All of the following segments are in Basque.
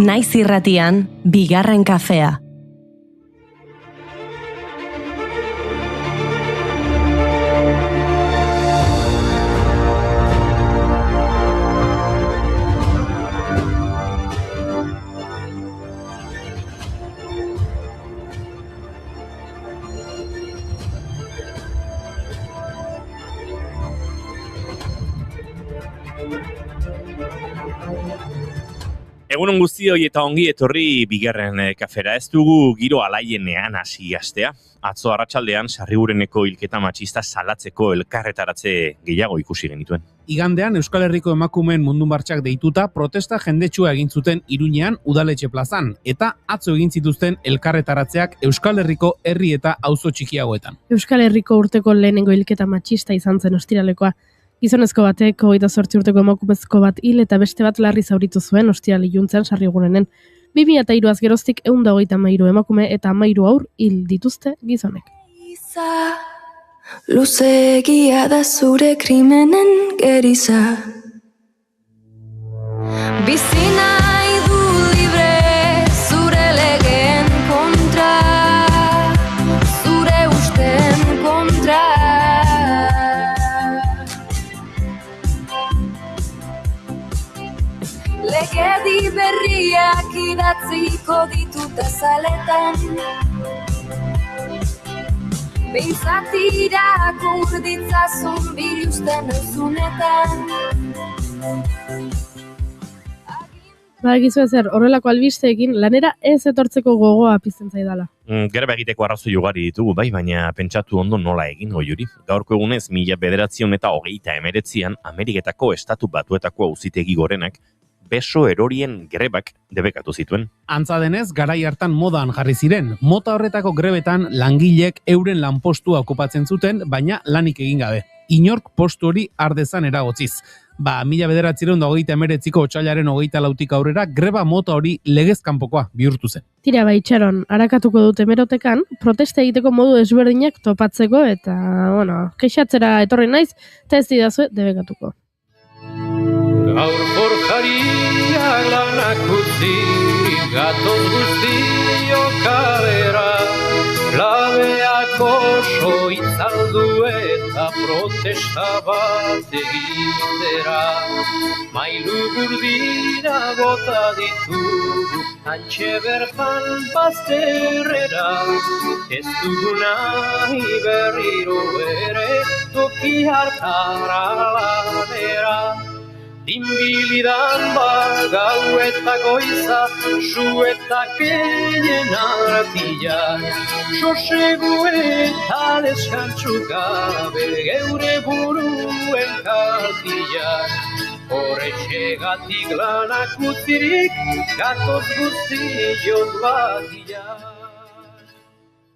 Naiz irratian, bigarren kafea. Egunon guztioi eta ongi etorri bigarren kafera. Ez dugu giro alaienean hasi hastea. Atzo arratsaldean Sarrigureneko hilketa matxista salatzeko elkarretaratze gehiago ikusi genituen. Igandean Euskal Herriko emakumeen mundu martxak deituta protesta jendetsua egin zuten Iruñean udaletxe plazan eta atzo egin zituzten elkarretaratzeak Euskal Herriko herri eta auzo txikiagoetan. Euskal Herriko urteko lehenengo hilketa matxista izan zen ostiralekoa. Gizonezko batek 28 urteko emakumezko bat hil eta beste bat larri zauritu zuen ostiral iluntzen Sarrigunenen. 2003 geroztik 133 emakume eta 13 haur hil dituzte gizonek. Luzeegia da zure krimenen geriza. Bizi nahi du libre zure legeen kontra, zure usten kontra. Legedi berriak idatziko ditut azaletan, behintzat irakur ditzazun biluzten euzunetan. Badakizu ezer, horrelako albisteekin lanera ez etortzeko gogoa pizten zaidala. Greba egiteko arrazoi ugari ditugu, bai, baina pentsatu ondo nola egin goiuri. Gaurko egunez 1989an Ameriketako Estatu Batuetako Auzitegi Gorenak beso erorien grebak debekatu zituen. Antza denez, garai hartan modan jarri ziren. Mota horretako grebetan langilek euren lanpostua okupatzen zuten, baina lanik egin gabe. Inork postu hori ardezan eragotziz. 1989ko otsailaren 24tik aurrera greba mota hori legez kanpokoa bihurtu zen. Tira itxaron, harakatuko dute hemerotekan, protesta egiteko modu ezberdinak topatzeko eta, kexatzera etorri naiz, eta ez didazue debekatuko. Gaur forjariak lanak utzi, gatoz guztio kalera, labeak oso itzaldu eta protesta bat egitera. Mailu gurdina bota ditugu, antxe bertan bazterrera, ez dugu nahi berriro ere toki hartara lanera. Dinbilidan gau eta goiza, su eta keien artila, sosegu eta deskantzu gabe geure buruen kartila. Horrexegatik lanak utzirik, gatoz guztiok batila.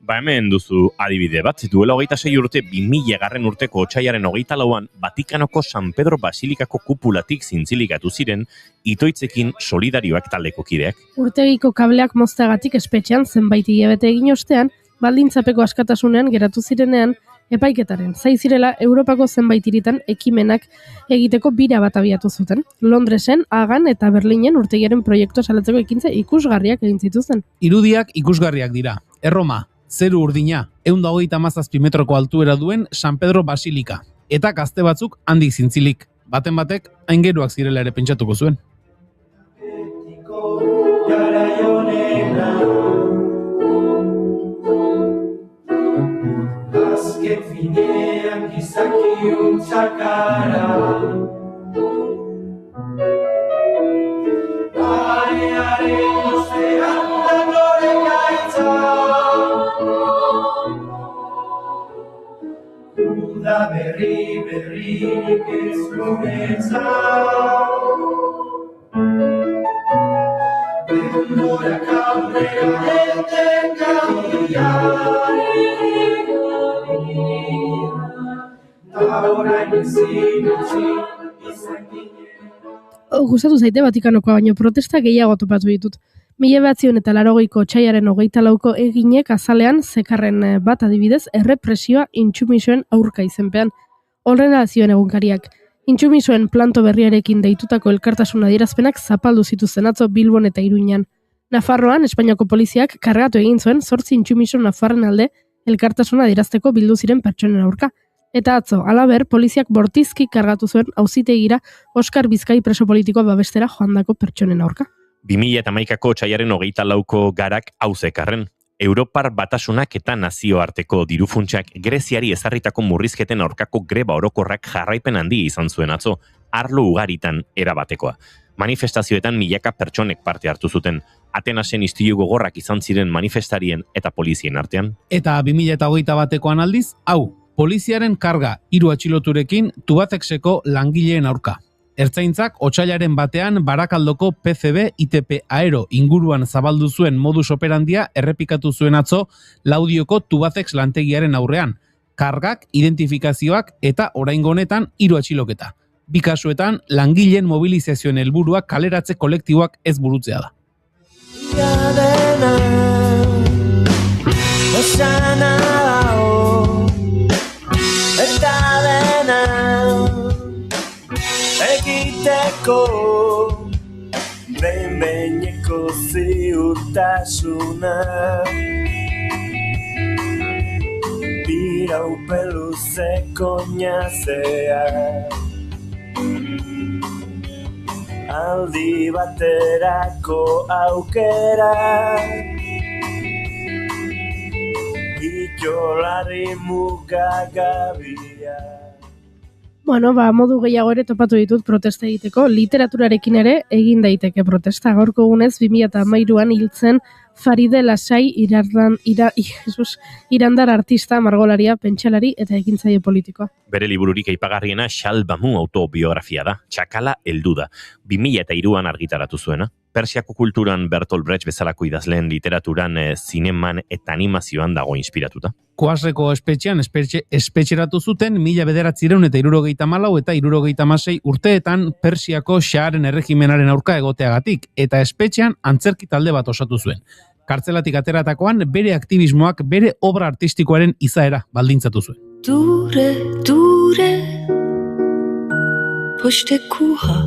Hemen duzu adibide bat, duela 26 urte 2000 urteko otsailaren 24an Vatikanoko San Pedro Basilikako kupulatik zintzilikatu ziren itoitzekin solidarioak taldeko kideak. Urtegiko kableak mozteagatik espetxean zenbait hilabete egin ostean, baldintzapeko askatasunean geratu zirenean, epaiketaren zaizirela Europako zenbait hiritan ekimenak egiteko bira bat abiatu zuten. Londresen, Hagan eta Berlinen urtegiaren proiektua salatzeko ekintza ikusgarriak egin zituzten. Irudiak ikusgarriak dira. Erroma, zeru urdina, 127 metroko altuera duen San Pedro Basilika. Eta gazte batzuk handik zintzilik. Baten batek, aingeruak zirela ere pentsatuko zuen. Azken finean gizakiuntzak gara, arearen luzean da nore gaitza, uda berririk ez guretzat. Denborak aurrera etengabiari, eta orain ezin utzi izan ginen. Gustatu zaite Vatikanokoa, baino protesta gehiago topatu ditut. 1980ko otsailaren 24ko eginek azalean zekarren bat adibidez errepresioa intsumisoen aurka izenpean. Horrela zioen egunkariak. Intsumisoen planto berriarekin deitutako elkartasun adierazpenak zapaldu zituzten atzo Bilbon eta Iruñan. Nafarroan, Espainiako poliziak kargatu egin zuen 8 intsumiso nafarren alde elkartasuna adierazteko bildu ziren pertsonen aurka. Eta atzo, halaber, poliziak bortizki kargatu zuen auzitegira Oskar Bizkai preso politikoa babestera joandako pertsonen aurka. 2011ko otsailaren 24ko garak hauzekarren. Europar Batasunak eta nazioarteko dirufuntsak Greziari ezarritako murrizketen aurkako greba orokorrak jarraipen handi izan zuen atzo, arlo ugaritan erabatekoa. Manifestazioetan milaka pertsonek parte hartu zuten, Atenasen istilu gogorrak izan ziren manifestarien eta polizien artean. Eta 2021koan aldiz, hau, poliziaren karga 3 atxiloturekin Tubacexeko langileen aurka. Ertzaintzak otsailaren batean Barakaldoko PCB ITP Aero inguruan zabaldu zuen modus operandia errepikatu zuen atzo Laudioko Tubacex lantegiaren aurrean. Kargak, identifikazioak eta oraingo honetan 3 atxiloketa. Bi kasuetan langileen mobilizazioen helburuak kaleratze kolektiboak ez burutzea da. Egiteko behin-behineko ziurtasuna Iraupeluzeko nazea Aldi baterako aukera Itxolari mugagabia. Bueno, modu gehiago ere topatu ditut protesta egiteko. Literaturarekin ere egin daiteke protesta. Gaurko egunez 2013an hiltzen Faride Lasai irandar artista, margolaria, pentsalari eta ekintzaile politikoa. Bere libururik aipagarriena Xalbamu autobiografia da, Txakala heldu da. 2003an argitaratu zuena. Persiako kulturan Bertolt Brecht bezalako idazleen literaturan, zineman eta animazioan dago inspiratuta. Koasreko espetxean espetxeratu zuten 1974 eta 76 urteetan Persiako Shaharen erregimenaren aurka egoteagatik eta espetxean antzerki talde bat osatu zuen. Kartzelatik ateratakoan bere aktivismoak bere obra artistikoaren izaera baldintzatu zuen. Dure, dure, poste kuha,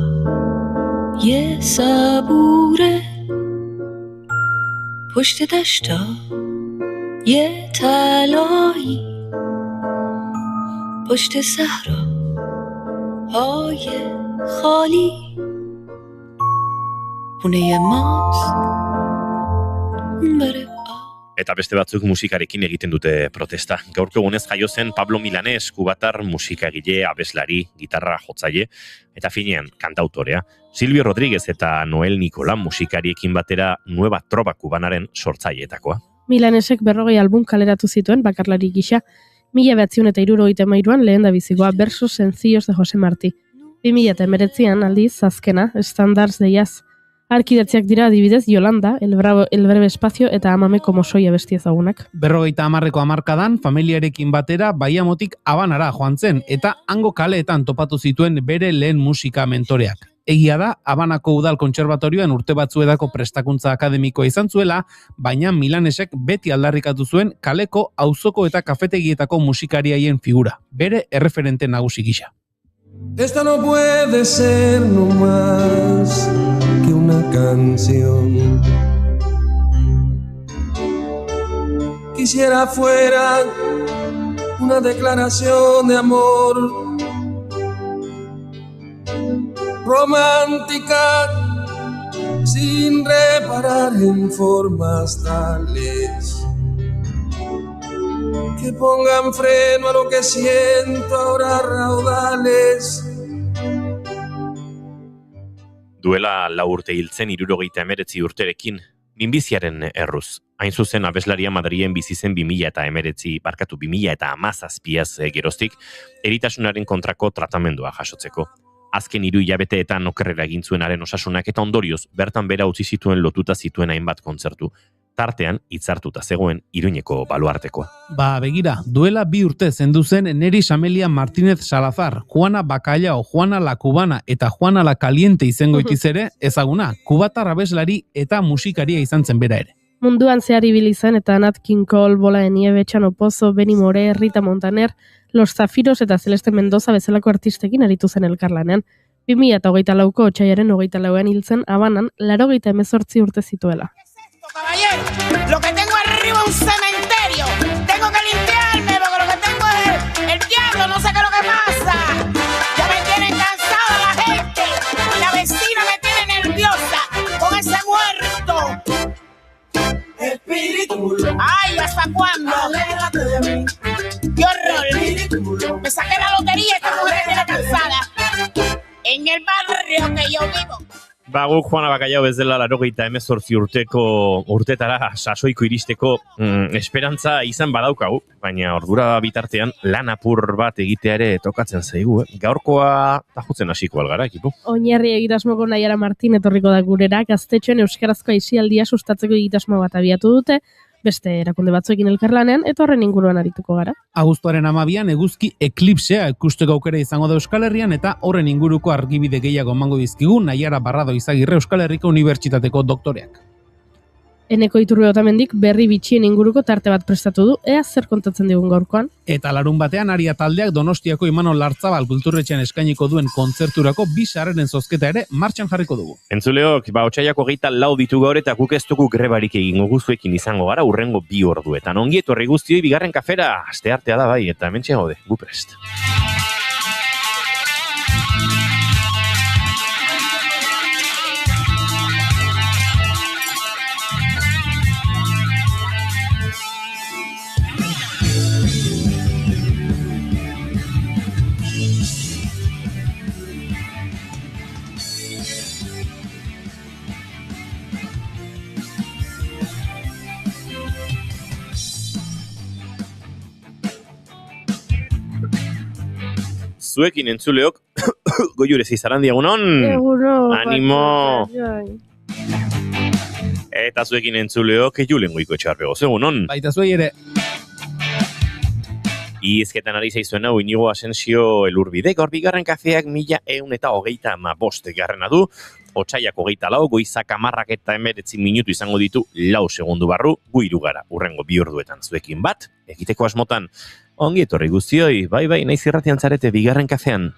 ye sabure, poste dashta, ye talai, poste sahra, های خالی Une mast bere. Eta beste batzuk musikarekin egiten dute protesta. Gaurko egunez jaio zen Pablo Milanés, kubatar musikagile, abeslari, gitarra jotzaile, eta finean kantautorea. Silvio Rodríguez eta Noel Nicola musikariekin batera Nueva Trova kubanaren sortzaileetakoa. Milanesek 40 album kaleratu zituen bakarlari gisa. 1973an lehen da bizikoa Versos sencillos de José Martí. 2019an aldiz azkena Standards de Jazz. Arkidatziak dira adibidez Yolanda, El Breve Espacio eta Amame como soy abesti ezagunak. 50ko hamarkadan familiarekin batera Baiamotik Habanara joan zen eta hango kaleetan topatu zituen bere lehen musika mentoreak. Egia da, Habanako Udal Kontserbatorioan urte batzuedako prestakuntza akademikoa izan zuela, baina Milanesek beti aldarrikatu zuen kaleko, auzoko eta kafetegietako musikariaien figura, bere erreferente nagusi gisa. Esta no puede ser no más que una canción. Quisiera fuera una declaración de amor romántica sin reparar en formas tales que pongan freno a lo que siento ahora raudales. Duela 4 urte hiltzen 79 urterekin, minbiziaren erruz. Hain zuzen abeslaria Madrien bizi zen 2017 geroztik, eritasunaren kontrako tratamendua jasotzeko. Azken 3 hilabeteetan okerrera egin zuenaren osasunak eta ondorioz bertan bera utzi zituen lotuta zituen hainbat kontzertu. Tartean hitzartuta zegoen Iruñeko baluartekoa. Begira, duela 2 urte zendu zen Neris Amelia Martínez Salazar, Juana Bacallao, Juana la Cubana eta Juana la Caliente izango itiz ere ezaguna, kubatar abeslari eta musikaria izan zen bera ere. Munduan zehar ibili zen eta Nat King Cole, Bola de Nieve, Chano Pozo, Benny More, Rita Montaner, Los Zafiros eta Celeste Mendoza bezalako artistekin aritu zen elkarlanean. 2024ko otsailaren 24an hil zen Habanan 98 urte zituela. Caballero, lo que tengo arriba es un cementerio. Tengo que limpiarme porque lo que tengo es el diablo, no sé qué es lo que pasa. Ya me tienen cansada la gente y la vecina me tiene nerviosa con ese muerto. Espíritu, Ay, ¿hasta cuándo? alégrate de mí. ¡Qué horror! Espíritu, Me saqué la lotería y esta mujer tiene cansada. En el barrio que yo vivo. Guk Juana Bakaiao ez dela 98 urtetara sasoiko iristeko esperantza izan badaukagu, baina ordura bitartean lan apur bat egitea ere tokatzen zaigu. Gaurkoa tajutzen hasiko algara, ekipo. Oinarri egitasmoko Naiara Martin etorriko da gurera, gaztetxoen euskarazko aisialdia sustatzeko egitasmo bat abiatu dute, beste erakunde batzuekin elkarlanean, eta horren inguruan arituko gara. Abuztuaren 12an eguzki eklipsea ikusteko aukera izango da Euskal Herrian eta horren inguruko argibide gehiago emango dizkigu Naiara Barrado Izagirre Euskal Herriko Unibertsitateko doktoreak. Eneko Iturbe Otamendik berri bitxien inguruko tarte bat prestatu du, ea zer kontatzen digun gaurkoan. Eta larun batean Aria taldeak Donostiako Imanol Lartzabal kulturretxean eskainiko duen kontzerturako 2 sarreren zozketa ere martxan jarriko dugu. Entzuleok, otsaiako 24 ditu gaur eta guk ez dugu grebarik egingo guzuekin izango gara urrengo 2 orduetan. Ongi etorri guztioi bigarren kafera, asteartea da bai, eta hementxe gaude, gu prest. Zuekin entzuleok, goiurez izaran diagunon. Animo! Eta zuekin entzuleok, julen goiko etxarpego, zegunon. Baita zuei ere. Izketan ari zaizuen hau Inigo Asensio Elurbide, gaur bigarren kafeak 1135 garrena du, otsaiak 24, goizak 10 eta 19 minutu izango ditu 4 segundu barru, gu irugara, urrengo 2 orduetan zuekin bat, egiteko asmotan. Ongi etorri guztioi, bai, naiz irratian zarete bigarren kafean.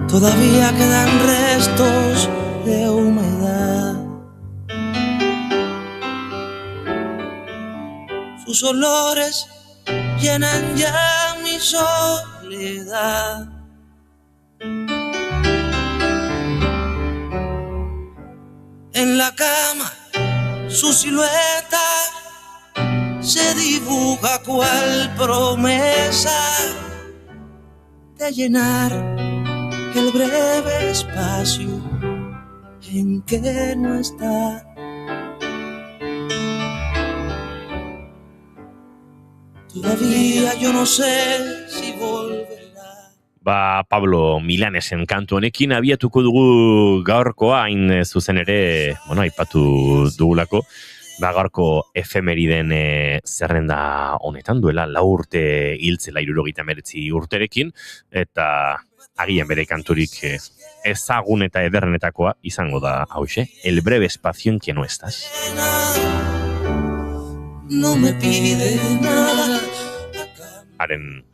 Todavía quedan restos de humedad. Sus olores llenan ya mi soledad. En la cama su silueta se dibuja cual promesa de llenar el breve espacio en que no está. Todavía yo no sé si volverá. Pablo Milanesen kantu honekin abiatuko dugu gaurkoa, hain zuzen ere, aipatu dugulako, gaurko efemeriden zerrenda honetan, duela 4 urte hiltzela 79 urterekin, eta agian bere kanturik ezagun eta ederrenetakoa izango da hauxe, El breve espacio en que no estás. No me pide nada. Haren,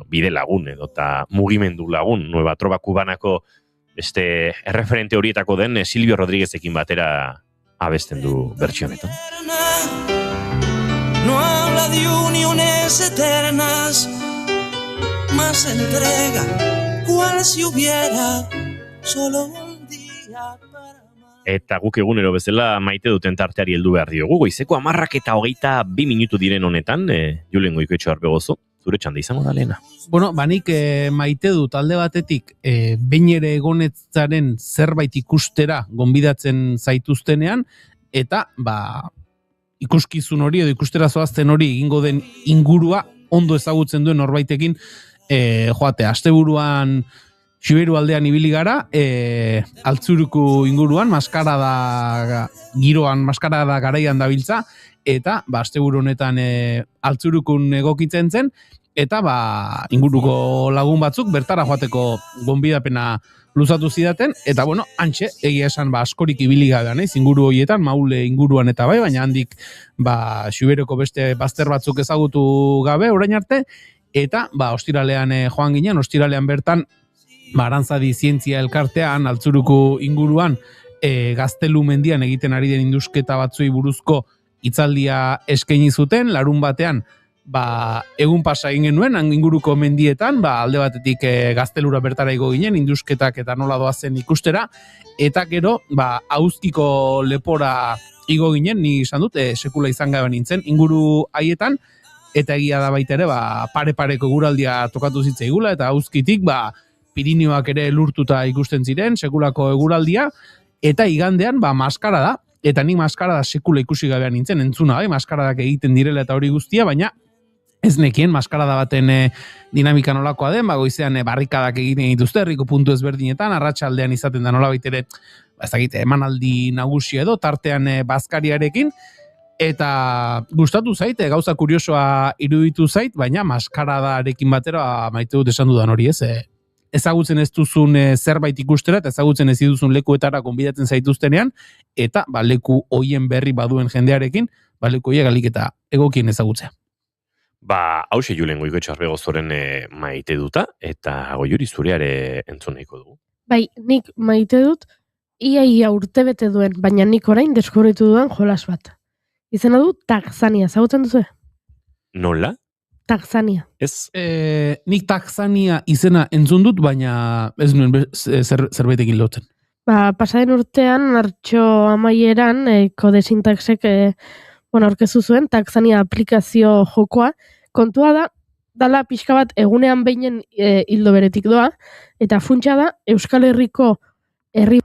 bide lagun edo eta mugimendu lagun, Nueva Trova Kubanako beste erreferente horietako den Silvio Rodríguezekin batera abesten du bertsio honetan. No habla de uniones eternas, más entrega, cual si hubiera solo un día para... Eta guk egunero bezala maite duten tarteari heldu behar diogu. Goizeko 10:22 minutu diren honetan, Julen Goikoetxea Arbegozo, zure txanda izango da lehena. Bueno, banik maite dut alde batetik behin ere egonetzaren zerbait ikustera gonbidatzen zaituztenean, eta ikuskizun hori edo ikustera zoazten hori egingo den ingurua ondo ezagutzen duen norbaitekin joate, asteburuan Xiberu aldean ibili gara, Altzuruko inguruan, giroan maskarada garaian dabiltza, eta asteburu honetan Altzurukun egokitzen zen, eta inguruko lagun batzuk bertara joateko gonbidapena luzatu zidaten, eta hantxe, egia esan askorik ibili gabean, inguru horietan, Maule inguruan eta baina handik Xiberuko beste bazter batzuk ezagutu gabe orain arte, eta ostiralean joan ginen, ostiralean bertan Arantzadi Zientzia Elkartean, Altzuruko inguruan, Gaztelu mendian egiten ari den indusketa batzuei buruzko hitzaldia eskaini zuten, larun batean, egun pasa egin genuen, inguruko mendietan, alde batetik Gaztelura bertara igo ginen, indusketak eta nola doazen ikustera, eta gero, Auzkiko lepora igo ginen, ni izan dut, sekula izan gabe nintzen, inguru haietan, eta egia da baita ere, pare-pareko eguraldia tokatu zitzaigula, eta Auzkitik, Pirinioak ere lurtuta ikusten ziren, sekulako eguraldia, eta igandean, maskara da, eta nik maskara da sekula ikusi gabean nintzen, entzuna, maskaradak egiten direla eta hori guztia, baina ez nekien maskarada baten dinamika nolakoa den, goizean barrikadak egiten dituzte, herriko puntu ezberdinetan, arratsaldean izaten da nola baitere, emanaldi nagusia edo, tartean bazkariarekin, eta gustatu zait, gauza kuriosoa iruditu zait, baina maskaradarekin batera maite dut esan dudan hori ezagutzen ez duzun zerbait ikustera, eta ezagutzen ez duzun lekuetara konbidatzen zaituztenean, eta leku hoien berri baduen jendearekin, leku hoiek alik eta egokien ezagutzea. Hauxe Julen Goikoetxea Arbegozoren maite duta, eta Goiuri zureare entzun nahiko dugu. Nik maite dut, ia urte bete duen, baina nik orain deskubritu duen jolas bat. Izena du Taxania, ezagutzen duzu? Nola? Taxania. Ez? Nik Taxania izena entzun dut, baina ez nuen zerbaitekin lotzen. Pasaden urtean, martxo amaieran, kodesintaxek aurkezu zuen, Taxania aplikazio jokoa, kontua da, dala pixka bat egunean beinen hildo beretik doa, eta funtsa da, Euskal Herriko herri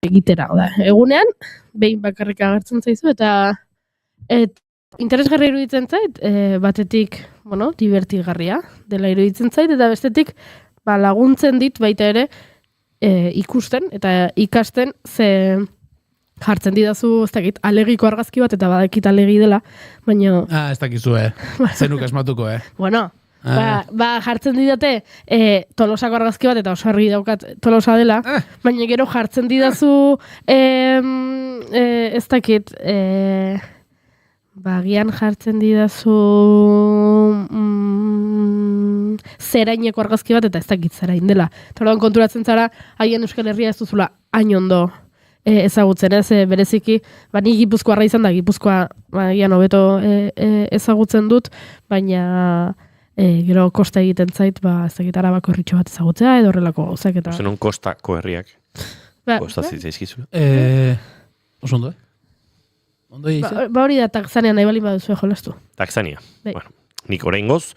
egitera, egunean, behin bakarrik agertzen zaizu, eta interesgarria iruditzen zait, batetik, divertigarria dela iruditzen zait, eta bestetik, laguntzen dit baita ere, ikusten, eta ikasten, ze jartzen didazu, ez dakit, alegiko argazki bat, eta badakit alegi dela, baina... Ez dakizu, zenuk esmatuko, Bueno, Jartzen didate Tolosako argazki bat, eta oso argi daukat Tolosa dela, baina gero jartzen didazu ez dakit gian jartzen didazu zeraineko argazki bat, eta ez dakit zerain dela. Eta orduan konturatzen zara, haien Euskal Herria ez duzula hain ondo ezagutzen, ez, bereziki, ni Gipuzkoarra izan da, Gipuzkoa gian hobeto ezagutzen dut, baina gero kosta egiten zait, ez dakit Arabako herritxo bat ezagutzea, edo horrelako gauzak eta... Zenon kostako herriak. Kosta zitzaizkizula. Oso ondo, Ondo egin? Hori da, Taxania nahi bali baduzu jolastu. Taxania. Bueno, nik oraingoz,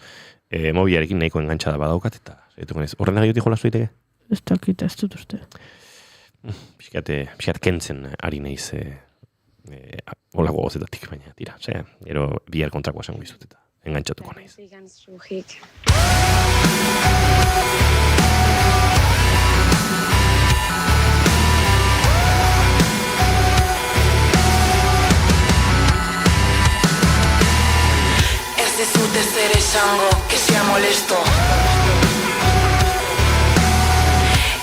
mobilarekin nahiko engantxada badaukat, eta horren agiotik jolastu diteke? Ez dakit, ez dut uste. Piskat kentzen ari naiz olako gozetatik, baina tira, gero bihar kontrakoa esango izut eta engantxatuko naiz. Ez dezute zer esango, que sea molesto.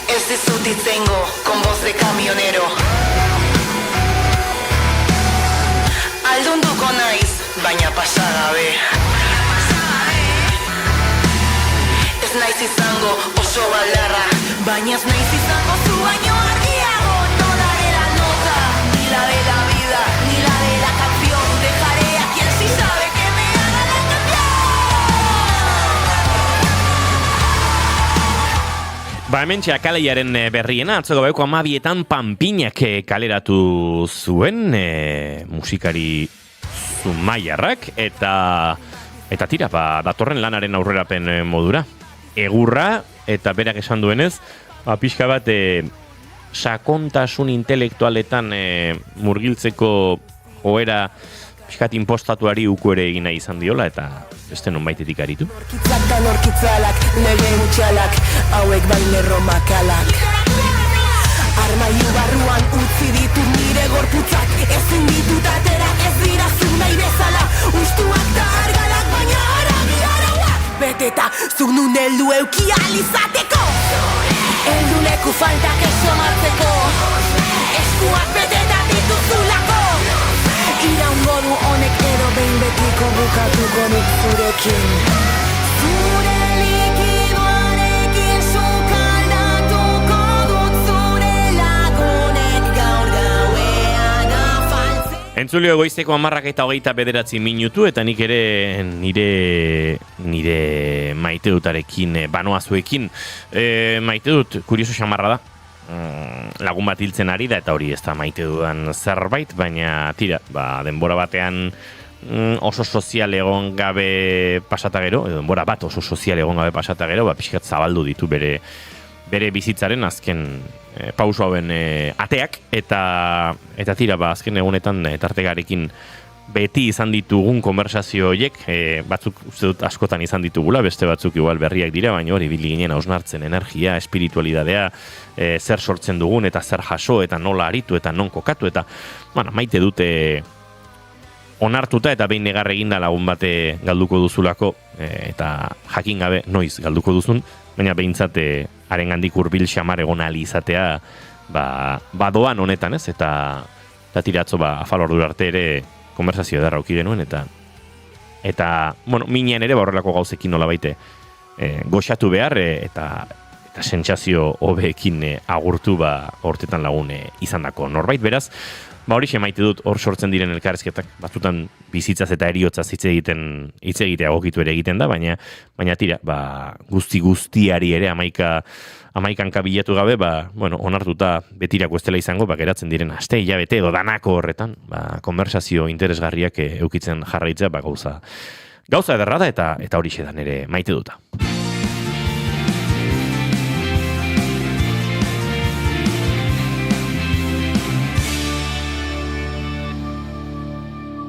Ez dizut itzengo, con voz de camionero. Aldunduko naiz, baina pasagabe. Ez naiz izango oso baldarra, baina ez naiz izango zu baino argiago. No daré la nota, ni la de la vida, ni la de la canción. Dejaré a quien sí sabe que me haga la canción. Hementxe Akaleiaren berriena, atzo gabeko 12etan Panpinak kaleratu zuen musikari Zumaiarrak, eta tira, datorren lanaren aurrerapen modura. Egurra, eta berak esan duenez, pixka bat sakontasun intelektualetan murgiltzeko joera pixkat impostatuari uko ere egin nahi izan diola, eta beste non baitetik aritu. Norkitzak da norkitzalak, lege utxalak, hauek baile romakalak. Armailu barruan utzi ditut nire gorputzak, ezin ditut atera, ez dira zuk nahi bezala. Ustuak da argalak, baina arabi arauak. Beteta, zuk nun heldu euki alizateko. Heldu leku faltak esomatzeko, eskuak beteta dituzulako. Iraungo du honek edo behin betiko bukatuko dut zurekin. Zure likidoarekin sukaldatuko dut zure lagunek gaur gauean afaltzen. Entzulio goizeko 10:29 minutu, eta nik ere nire maite dutarekin, banoazuekin, maite dut, kurioso xamarra da. Lagun bat hiltzen ari da, eta hori ez da maite dudan zerbait, baina tira, denbora batean oso sozial egon gabe pasata gero, edo denbora bat oso sozial egon gabe pasata gero, pixkat zabaldu ditu bere bizitzaren azken pauso hauen ateak, eta tira, azken egunetan tartegarekin beti izan ditugun konversazio horiek, batzuk uste dut askotan izan ditugula, beste batzuk igual berriak dira, baina hori bili ginen hausnartzen energia, espiritualidadea, zer sortzen dugun, eta zer jaso, eta nola aritu, eta non kokatu, eta maite dute onartuta, eta behin negar eginda lagun bate galduko duzulako, eta jakin gabe noiz galduko duzun, baina behintzat harengandik hurbil xamar egon ahal izatea, badoan honetan, ez? Eta tiratzo afal ordura arte ere konversazio edarra auki genuen, eta minean ere horrelako gauzekin nola baite goxatu behar, eta sentsazio hobeekin agurtu hortetan lagun izandako norbait, beraz, hori maite dut hor sortzen diren elkarrezketak, batzutan bizitzaz eta eriotzaz hitz egitea gokitu ere egiten da, baina tira, guztiari ere amaikanka bilatu gabe, onartuta betirako ez dela izango, geratzen diren aste, hilabete edo danako horretan, konversazio interesgarriak eukitzen jarraitzea, gauza ederra da, eta hori xedan ere maite duta.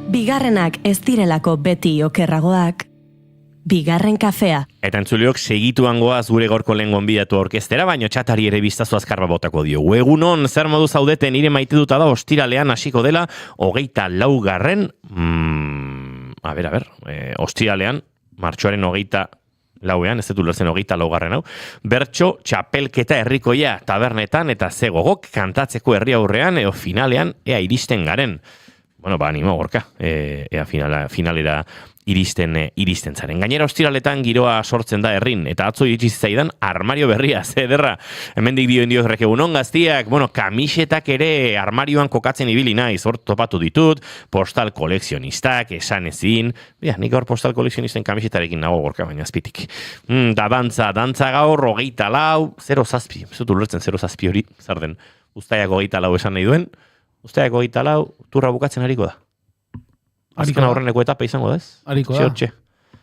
Bigarrenak ez direlako beti okerragoak, Bigarren kafea. Eta entzuliok segituan goaz gure gorko lehen gonbidatu orkestera, baino txatari ere biztazu azkarba botako dio. Egunon, zer modu zaudeten nire maite duta da ostiralean hasiko dela 24. Ostiralean, martxoaren 24 lauean, ez dut ulertzen 24. hau, bertso txapelketa herrikoia tabernetan eta ze gogok kantatzeko herri aurrean eo finalean ea iristen garen. Bueno, animo gorka, ea finalera iristen zaren. Gainera ostiraletan giroa sortzen da herrin, eta atzo iritsi zaidan armario berria, ze ederra. Hemendik dio egunon gaztiak, kamisetak ere armarioan kokatzen ibili naiz, hor topatu ditut, postal kolekzionistak, esan ezin, nik hor postal kolekzionisten kamisetarekin nago gorka, baina azpitik. Da dantza gaur, 24, 0-7, ez dut ulertzen 0-7 hori, zer den, Uztaiak 24 esan nahi duen, Uztaiak 24 turra bukatzen hariko da. Azken aurreneko etapa izango da ez? Hariko da.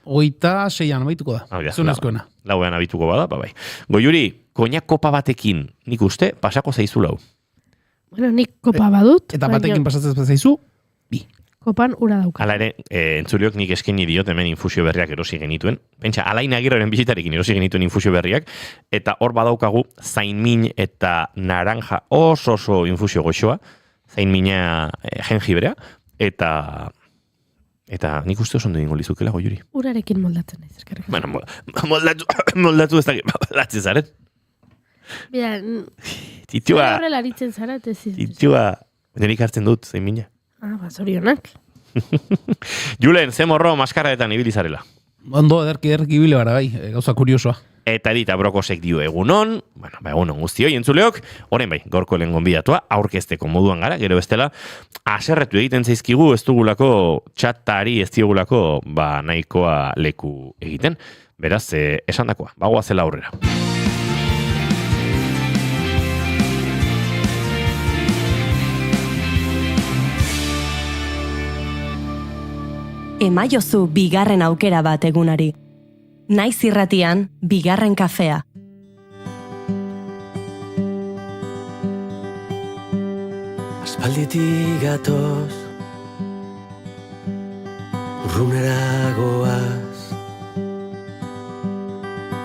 26an amaituko da. Zunezkoena. Lauean abituko bada, bai. Goiuri, koinak kopa batekin, nik uste, pasako zaizu lau. Bueno, nik kopa badut. Eta batekin pasatzen zaizu, bi. Kopan ura dauka. Hala ere, entzuliok nik eskaini diot hemen infusio berriak erosi genituen. Pentsa, Alain Agirreren bizitarekin erosi genituen infusio berriak, eta hor badaukagu zainmin eta naranja oso infusio goxoa, zainmina jengibrea, eta nik uste oso ondo dingo lizukela, Goiuri. Urarekin moldatzen naiz, eskerrik. Bueno, moldatu ez da, moldatzen zaren. Bida, Titxua, horrela aritzen zara, nerik hartzen dut, zainmina. Zorionak. Julen, ze morro maskarraetan ibili zarela. Ondo, ederki ibili gara bai, gauza kuriosoa. Eta Edita Brokosek dio egunon, egunon guztioi entzuleok, orain bai, gorko lehen gonbidatua, aurkezteko moduan gara, gero bestela, aserretu egiten zaizkigu, ez dugulako txatari, ez diogulako, nahikoa leku egiten. Beraz, esan dakoa, bagoazela aurrera. Emaiozu bigarren aukera bat egunari. Naiz irratian, bigarren kafea. Aspalditik gatoz, urrunera goaz.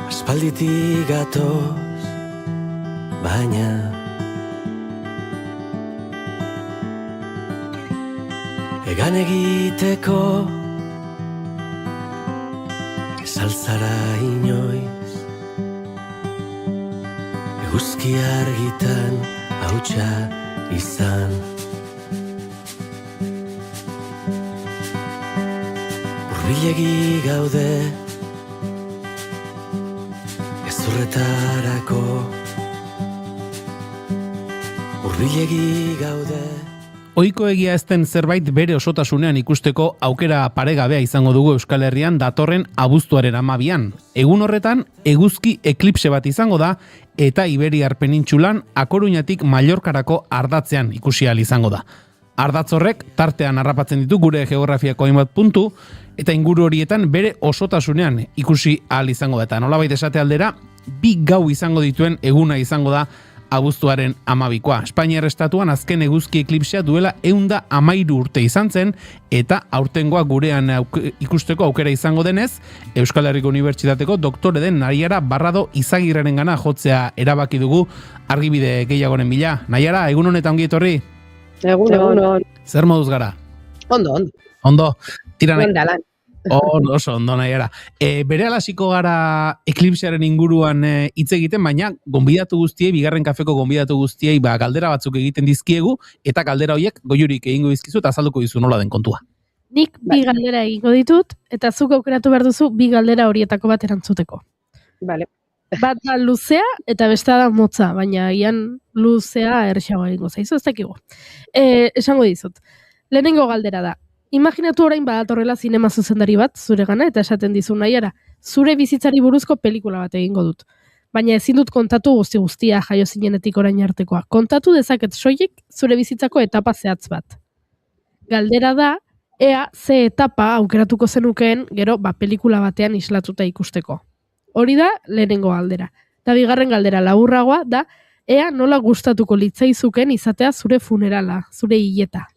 Aspalditik gatoz, baina egan egiteko salzara inoiz, eguzki argitan hautsa izan. Hurbilegi gaude gezurretarako, hurbilegi gaude. Ohiko egia ezten zerbait bere osotasunean ikusteko aukera paregabea izango dugu Euskal Herrian datorren abuztuaren 12an. Egun horretan, eguzki eklipse bat izango da, eta Iberiar penintsulan Akoruñatik Mallorkarako ardatzean ikusi ahal izango da. Ardatz horrek tartean harrapatzen ditu gure geografiako hainbat puntu, eta inguru horietan bere osotasunean ikusi ahal izango da. Eta nolabait esate aldera, 2 gau izango dituen eguna izango da abuztuaren 12koa. Espainiar estatuan azken eguzki eklipsea duela 113 urte izan zen, eta aurtengoa gurean ikusteko aukera izango denez, Euskal Herriko Unibertsitateko doktore den Naiara Barrado Izagirrerengana jotzea erabaki dugu argibide gehiagoren bila. Naiara, egun honetan ongi etorri? Egunon. Zer moduz gara? Ondo. Tiranek. Oso, ondo Naiara. Berehala hasiko gara eklipsearen inguruan hitz egiten, baina gonbidatu guztiei, bigarren kafeko gonbidatu guztiei, galdera batzuk egiten dizkiegu, eta galdera horiek Goiurik egingo dizkizu eta azalduko dizu nola den kontua. Nik 2 galdera egingo ditut, eta zuk aukeratu behar duzu 2 galdera horietako bat erantzuteko. Vale. Bat da luzea eta bestea da motza, baina ian luzea errexago egingo zaizu, ez dakigu. Esango dizut. Lehenengo galdera da. Imaginatu orain badatorrela zinema zuzendari bat zure gana eta esaten dizu Naiara, zure bizitzari buruzko pelikula bat egingo dut. Baina ezin dut kontatu guztia jaio zinenetik orain artekoa. Kontatu dezaket soilik zure bizitzako etapa zehatz bat. Galdera da, ea ze etapa aukeratuko zenukeen gero pelikula batean islatuta ikusteko. Hori da lehenengo galdera. Eta bigarren galdera laburragoa da, ea nola gustatuko litzaizuken izatea zure funerala, zure hileta.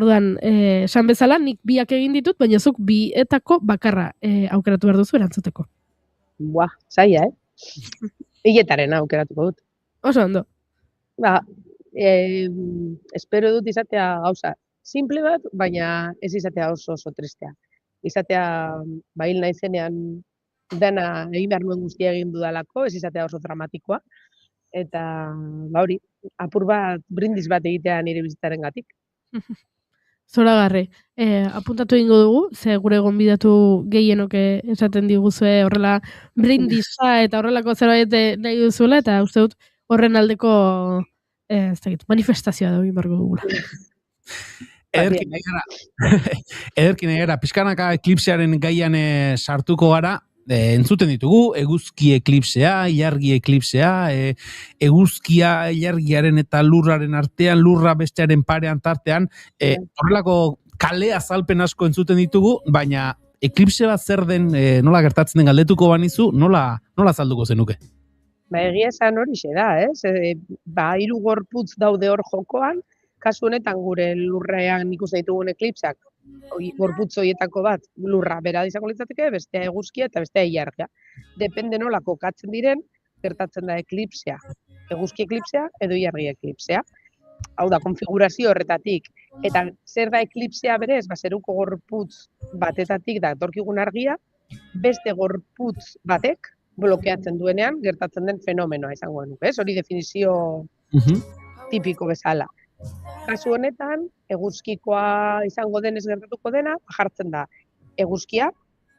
Orduan, esan bezala, nik 2 egin ditut, baina zuk 2etako bakarra aukeratu behar duzu erantzuteko. Buah, zaila, Hiletaren aukeratuko dut. Oso ondo. Espero dut izatea gauza simple bat, baina ez izatea oso tristea. Izatea, hil naizenean dena egin behar nuen guztia egin dudalako, ez izatea oso dramatikoa, eta hori, apur bat, brindis bat egitea nire bizitzaren gatik. Zoragarri, apuntatu egingo dugu, ze gure gonbidatu gehienok esaten diguzue horrela brindisa eta horrelako zerbait nahi duzuela, eta uste dut horren aldeko manifestazioa da egin barko dugula. Ederki nahi gara, pixkanaka eklipsearen gaian sartuko gara, entzuten ditugu, eguzki eklipsea, ilargi eklipsea, eguzkia ilargiaren eta lurraren artean, lurra bestearen parean tartean, horrelako kale azalpen asko entzuten ditugu, baina eklipse bat zer den, nola gertatzen den galdetuko banizu, nola azalduko zenuke? Egia esan hori da, ez? 3 gorputz daude hor jokoan, kasu honetan gure lurrean ikusten ditugun eklipseak, gorputz horietako bat lurra bera izango litzateke, bestea eguzkia eta bestea ilargia. Depende nola kokatzen diren, gertatzen da eklipsea, eguzki eklipsea edo ilargi eklipsea. Hau da, konfigurazio horretatik. Eta zer da eklipsea berez, zeruko gorputz batetatik da etorkigun argia, beste gorputz batek blokeatzen duenean gertatzen den fenomenoa izango nuke, ez? Hori definizio tipiko bezala. Kasu honetan, eguzkikoa izango denez gertatuko dena, jartzen da eguzkia,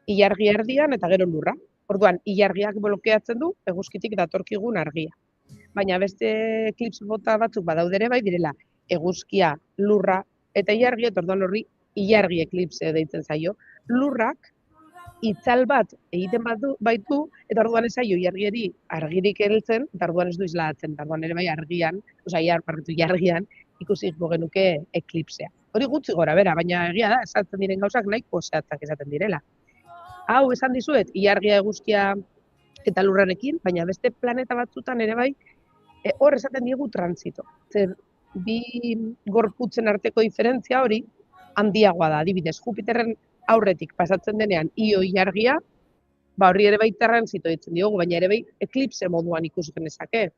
ilargi erdian eta gero lurra. Orduan, ilargiak blokeatzen du eguzkitik datorkigun argia. Baina beste eklipse bota batzuk badaude ere bai direla eguzkia, lurra eta ilargia, eta orduan horri ilargi eklipse deitzen zaio. Lurrak itzal bat egiten baitu, eta orduan ez zaio ilargiari argirik heltzen, eta orduan ez du islatzen, eta orduan ere bai argian, ilargian, ikusiko genuke eklipsea. Hori gutxi gora bera, baina egia da, esaten diren gauzak nahiko zehatzak esaten direla. Hau, esan dizuet, ilargia eguzkia eta lurrarekin, baina beste planeta batzutan ere bai, hor esaten diegu transito. Zer, bi gorputzen arteko diferentzia hori handiagoa da, adibidez, Jupiterren aurretik pasatzen denean Io ilargia, horri ere bai transito ditzen diogu, baina ere bai eklipse moduan ikus genezake.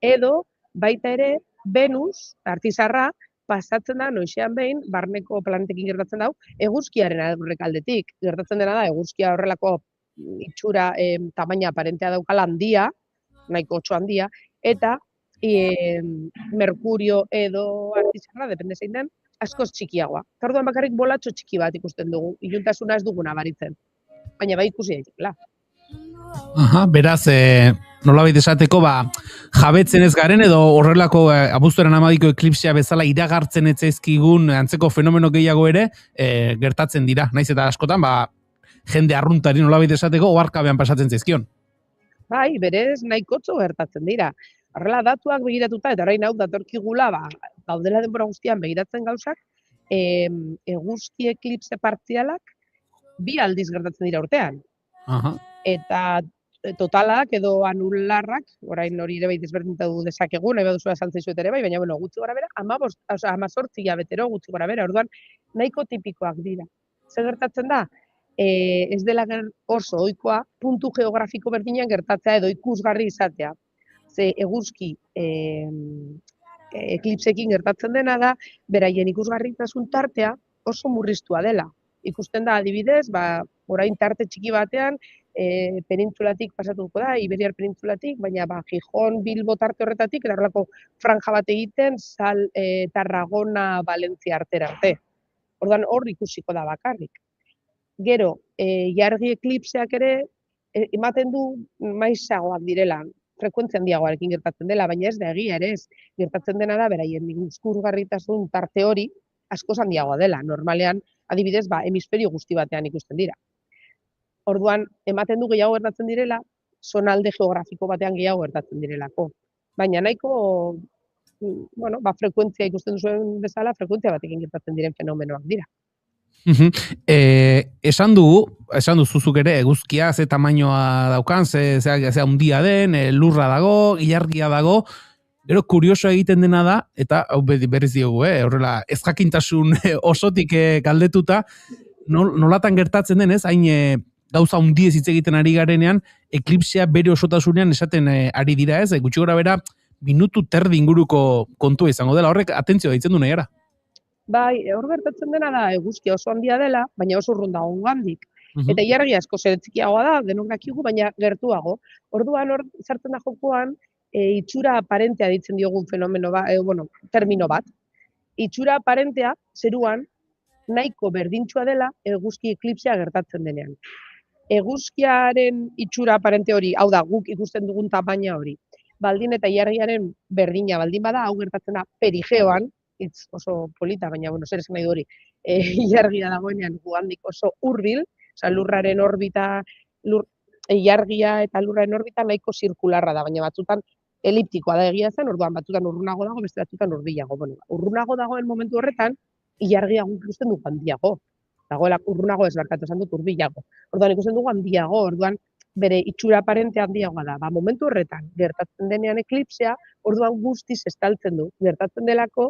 Edo, baita ere, Venus, artizarra, pasatzen da noizean behin, barneko planetekin gertatzen dau, eguzkiaren aurrek aldetik. Gertatzen dena da, eguzkia horrelako itxura tamaina aparentea daukala handia, nahiko otso handia, eta Merkurio edo artizarra, depende zein den, askoz txikiagoa. Orduan bakarrik bolatxo txiki bat ikusten dugu, iluntasuna ez duguna baritzen. Baina bai ikusi daitekela. Beraz, nolabait esateko, jabetzen ez garen edo horrelako abuztuaren 12ko eklipsea bezala iragartzen ez zaizkigun antzeko fenomeno gehiago ere gertatzen dira. Naiz eta askotan, jende arruntari nolabait esateko oharkabean pasatzen zaizkion. Bai, berez nahikotxo gertatzen dira. Horrela datuak begiratuta, eta orain hau datorkigula, daudela denbora guztian begiratzen gauzak, eguzki eklipse partzialak 2 aldiz gertatzen dira urtean. Eta totalak edo anularrak, orain hori ere bai desberdintatu dezakegun, nahi baduzu azaltzeizuet ere bai, baina gutxi gora bera, 18 hilabetero gutxi gora bera, orduan nahiko tipikoak dira. Zer gertatzen da? Ez dela oso ohikoa puntu geografiko berdinean gertatzea edo ikusgarri izatea. Ze eguzki eklipsekin gertatzen dena da, beraien ikusgarritasun tartea oso murriztua dela. Ikusten da adibidez, orain tarte txiki batean, penintzulatik pasatuko da, Iberiar penintzulatik, baina Gijon, Bilbo tarte horretatik, erarlako franja bat egiten, Tarragona, Valentzia artera arte. Orduan hor ikusiko da bakarrik. Gero, ilargi eklipseak ere, ematen du maizagoak direla, frekuentzia handiagoarekin gertatzen dela, baina ez da egia ere ez. Gertatzen dena da, beraien ikusgarritasun tarte hori askoz handiagoa dela. Normalean, adibidez, hemisferio guzti batean ikusten dira. Orduan, ematen du gehiago gertatzen direla, zonalde geografiko batean gehiago gertatzen direlako. Baina nahiko, frekuentzia ikusten duzuen bezala, frekuentzia batekin gertatzen diren fenomenoak dira. Esan duzuzuk ere, eguzkia ze tamainoa daukan, ze handia den, lurra dago, ilargia dago, gero kurioso egiten dena da, eta hau berriz diogu, horrela ezjakintasun osotik galdetuta, nolatan gertatzen denez, hain gauza handiez hitz egiten ari garenean, eklipsea bere osotasunean esaten ari dira ez, gutxi gora bera, minutu terdi inguruko kontua izango dela, horrek atentzio deitzen du nahi gara. Bai, hor gertatzen dena da eguzkia oso handia dela, baina oso urrun dago handik. Eta ilargia asko txikiagoa da, denok dakigu, baina gertuago. Orduan hor sartzen da jokoan, itxura aparentea ditzen diogun fenomeno termino bat. Itxura aparentea zeruan nahiko berdintsua dela eguzki eklipsea gertatzen denean. Eguzkiaren itxura aparente hori, hau da, guk ikusten dugun tamaina hori, baldin eta ilargiaren berdina baldin bada, hau gertatzen da perigeoan, hitz oso polita, baina, zer esan nahi du hori, ilargia dagoenean gugandik oso hurbil, lurraren orbita, ilargia eta lurraren orbita nahiko zirkularra da, baina batzutan eliptikoa da egia zen, orduan batzutan urrunago dago, beste batzutan hurbilago. Urrunago dagoen momentu horretan, ilargia guk ikusten dugu handiago. Dagoela urrunago ez barkatu esan dut hurbilago. Orduan ikusten dugu handiago, orduan bere itxura aparente handiagoa da. Momentu horretan gertatzen denean eklipsea, orduan guztiz estaltzen du. Gertatzen delako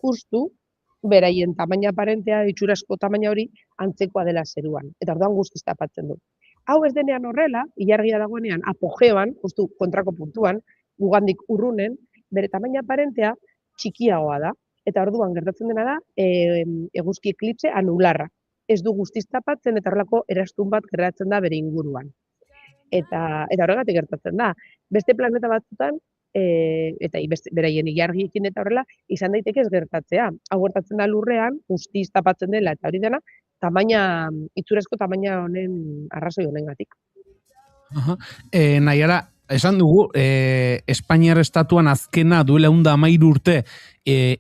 justu beraien tamaina aparentea, itxurasko tamaina hori antzekoa dela zeruan. Eta orduan guztiz tapatzen du. Hau ez denean horrela, ilargia dagoenean apogeoan, justu kontrako puntuan, gugandik urrunen, bere tamaina aparentea txikiagoa da. Eta orduan gertatzen dena da eguzki eklipse anularra. Ez du guztiz tapatzen eta horrelako erastun bat gertatzen da bere inguruan. Eta horregatik gertatzen da. Beste planeta batzutan, eta beraien ilargiekin eta horrela, izan daiteke ez gertatzea. Hau gertatzen da lurrean, guztiz tapatzen dela eta hori dena, itxurazko tamaina honen arrazoi honengatik. Naiara, esan dugu, Espainiar estatuan azkena duela 113 urte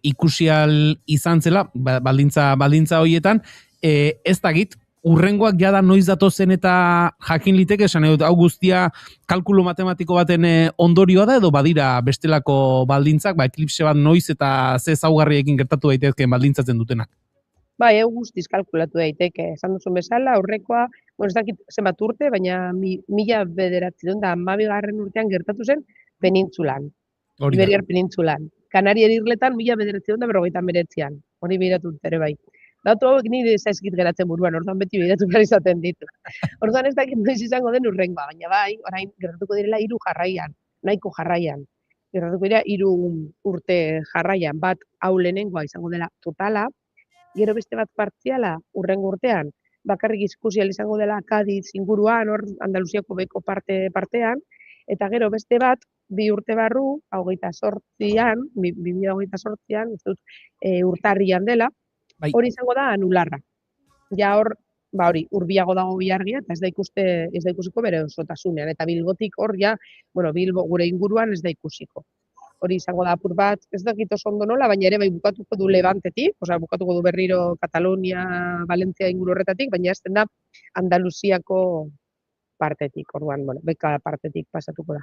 ikusial izan zela, baldintza horietan, ez dakit, urrengoak jada noiz datozen eta jakin liteke, esan edo, hau guztia kalkulu matematiko baten ondorioa da, edo badira bestelako baldintzak, eklipse bat noiz eta ze ezaugarriekin gertatu daitezkeen baldintzatzen dutenak. Hau guztiz kalkulatu daiteke, esan duzun bezala, aurrekoa, ez dakit zenbat urte, baina 1912 urtean gertatu zen penintzulan, Iberiar penintzulan. Kanariar irletan 1959an, hori behiratu ere bai. Datu hauek nire zaizkit geratzen buruan, orduan beti behiratu behar izaten ditu. Orduan ez dakit noiz izango den urrengoa, baina bai, orain gertatuko direla 3 jarraian, nahiko jarraian. Gertatuko dira 3 urte jarraian, bat hau lehenengoa izango dela totala, gero beste bat partziala urrengo urtean, bakarrik ikusial izango dela Kadiz inguruan, hor Andaluziako beko partean, eta gero beste bat, 2 urte barru, 2028an, urtarrian dela, hori izango da anularra. Ja hor, hurbiago dago ilargia, eta ez da ikusiko bere osotasunean, eta Bilbotik hor, Bilbo gure inguruan ez da ikusiko. Hori izango da apur bat, ez dakit oso ondo nola, baina ere bukatuko du Levantetik, bukatuko du berriro Katalonia, Valentzia inguru horretatik, baina ez da Andaluziako partetik, orduan, beka partetik pasatuko da.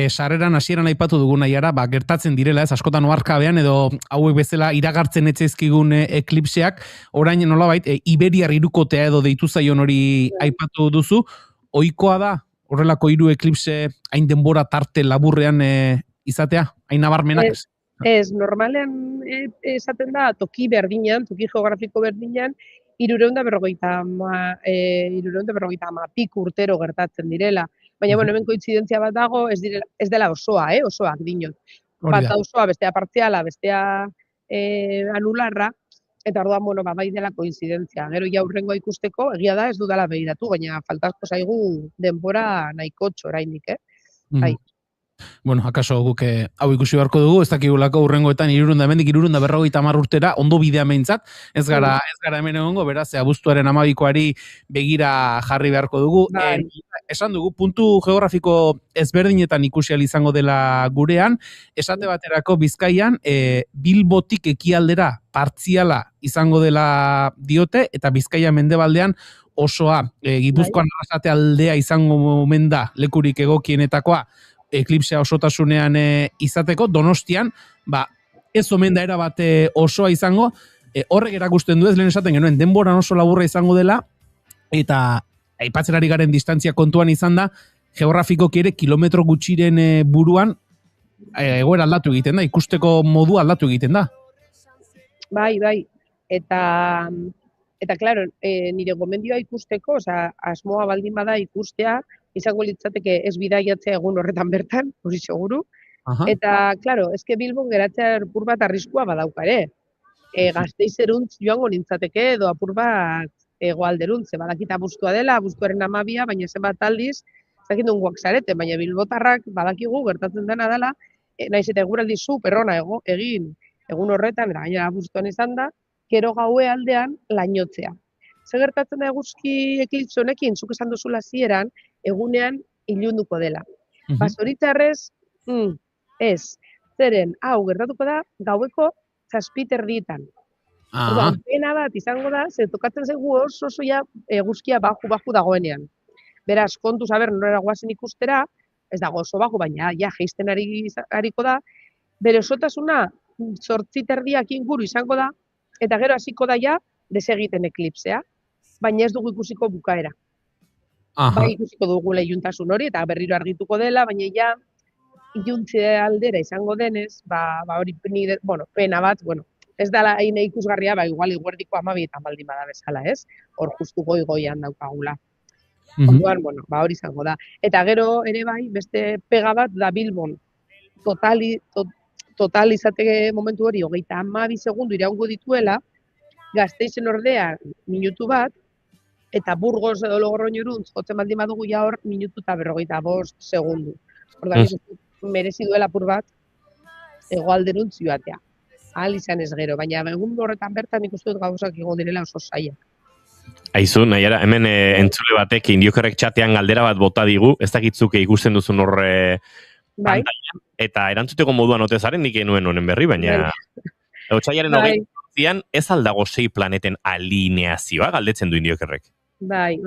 Sarreran hasieran aipatu dugu Naiara, gertatzen direla, ez askotan oharkabean edo hauek bezala iragartzen etzaizkigun eklipseak, orain nolabait Iberiar hirukotea edo deitu zaion hori aipatu duzu, ohikoa da horrelako 3 eklipse hain denbora tarte laburrean izatea, hain nabarmenak? Ez, normalean esaten da toki berdinean, toki geografiko berdinean, 350 pik urtero gertatzen direla. Baina, hemen kointzidentzia bat dago, ez dela osoa, osoak dinot. Bata osoa, bestea partziala, bestea anularra, eta orduan, bai dela kointzidentzia. Gero jaurrengoa ikusteko, egia da ez dudala behiratu, baina faltazko zaigu denbora nahiko txorainik, Bai. Bueno, akaso guk hau ikusi beharko dugu, ez dakigulako urrengoetan 350 urtera, ondo bidea meintzat, ez gara hemen egongo, beraz, abuztuaren 12koari begira jarri beharko dugu. Esan dugu, puntu geografiko ezberdinetan ikusial izango dela gurean, esate baterako Bizkaian, Bilbotik ekialdera partziala izango dela diote, eta Bizkaia mendebaldean osoa, Gipuzkoan Arrasate aldea izango omen da lekurik egokienetakoa, eklipsea osotasunean izateko, Donostian, ez omen da erabat osoa izango, horrek erakusten du ez, lehen esaten genuen, denboran oso laburra izango dela, eta aipatzen ari garen distantzia kontuan izan da, geografikoki ere kilometro gutxiren buruan egoera aldatu egiten da, ikusteko modu aldatu egiten da. Bai, eta claro, nire gomendioa ikusteko, asmoa baldin bada ikustea, izango litzateke ez bidaiatzea egun horretan bertan, hori seguru. Eta, claro, eske Bilbon geratzea apur bat arriskua badauka ere. Gasteizerantz joango nintzateke, edo apur bat hegoalderun, ze badakita abuztua dela, abuztuaren 12, baina zenbat aldiz, ez dakit nongoak zarete, baina bilbotarrak badakigu gertatzen dena dela, naiz eta eguraldi superrona egin egun horretan, eta gainera abuztuan izan da, gero gaue aldean lainotzea. Zer gertatzen da eguzki eklipse honekin, zuk esan duzula zieran, egunean ilunduko dela. Zoritxarrez, ez, zeren, hau gertatuko da, gaueko 7:30. Orduan, pena bat izango da, ze tokatzen zaigu oso ja eguzkia baju dagoenean. Beraz, kontuz, norera guazen ikustera, ez dago oso baju, baina ja jeisten ariko da, bere osotasuna 8:30 inguru izango da, eta gero hasiko da ja desegiten eklipsea, baina ez dugu ikusiko bukaera. Bai ikusiko dugu iluntasun hori, eta berriro argituko dela, baina ja iluntze aldera izango denez, hori pena bat, ez dela hain ikusgarria, igual eguerdiko 12etan baldin bada bezala, ez? Hor justu goian daukagula. Orduan, hori izango da. Eta gero ere bai, beste pega bat da Bilbon. Total izateke momentu hori, 32 segundu iraungo dituela, Gasteizen ordea minutu bat, eta Burgos edo Logroñoruntz jotzen baldin badugu ja hor minutu eta 45 segundu. Orduan, merezi duela apur bat, hegoalderuntz joatea. Ahal izan ez gero, baina egun horretan bertan ikustu dut gauzak egon direla oso zailak. Aizu, nahiara, hemen entzule batek Indiokerrek txatean galdera bat bota digu, ez dakitzuke ikusten duzun horre pantailan, eta erantzuteko moduan ote zaren nik enuen honen berri, baina otsailaren 28an ez aldago 6 planeten alineazioa galdetzen du Indiokerrek. Bai,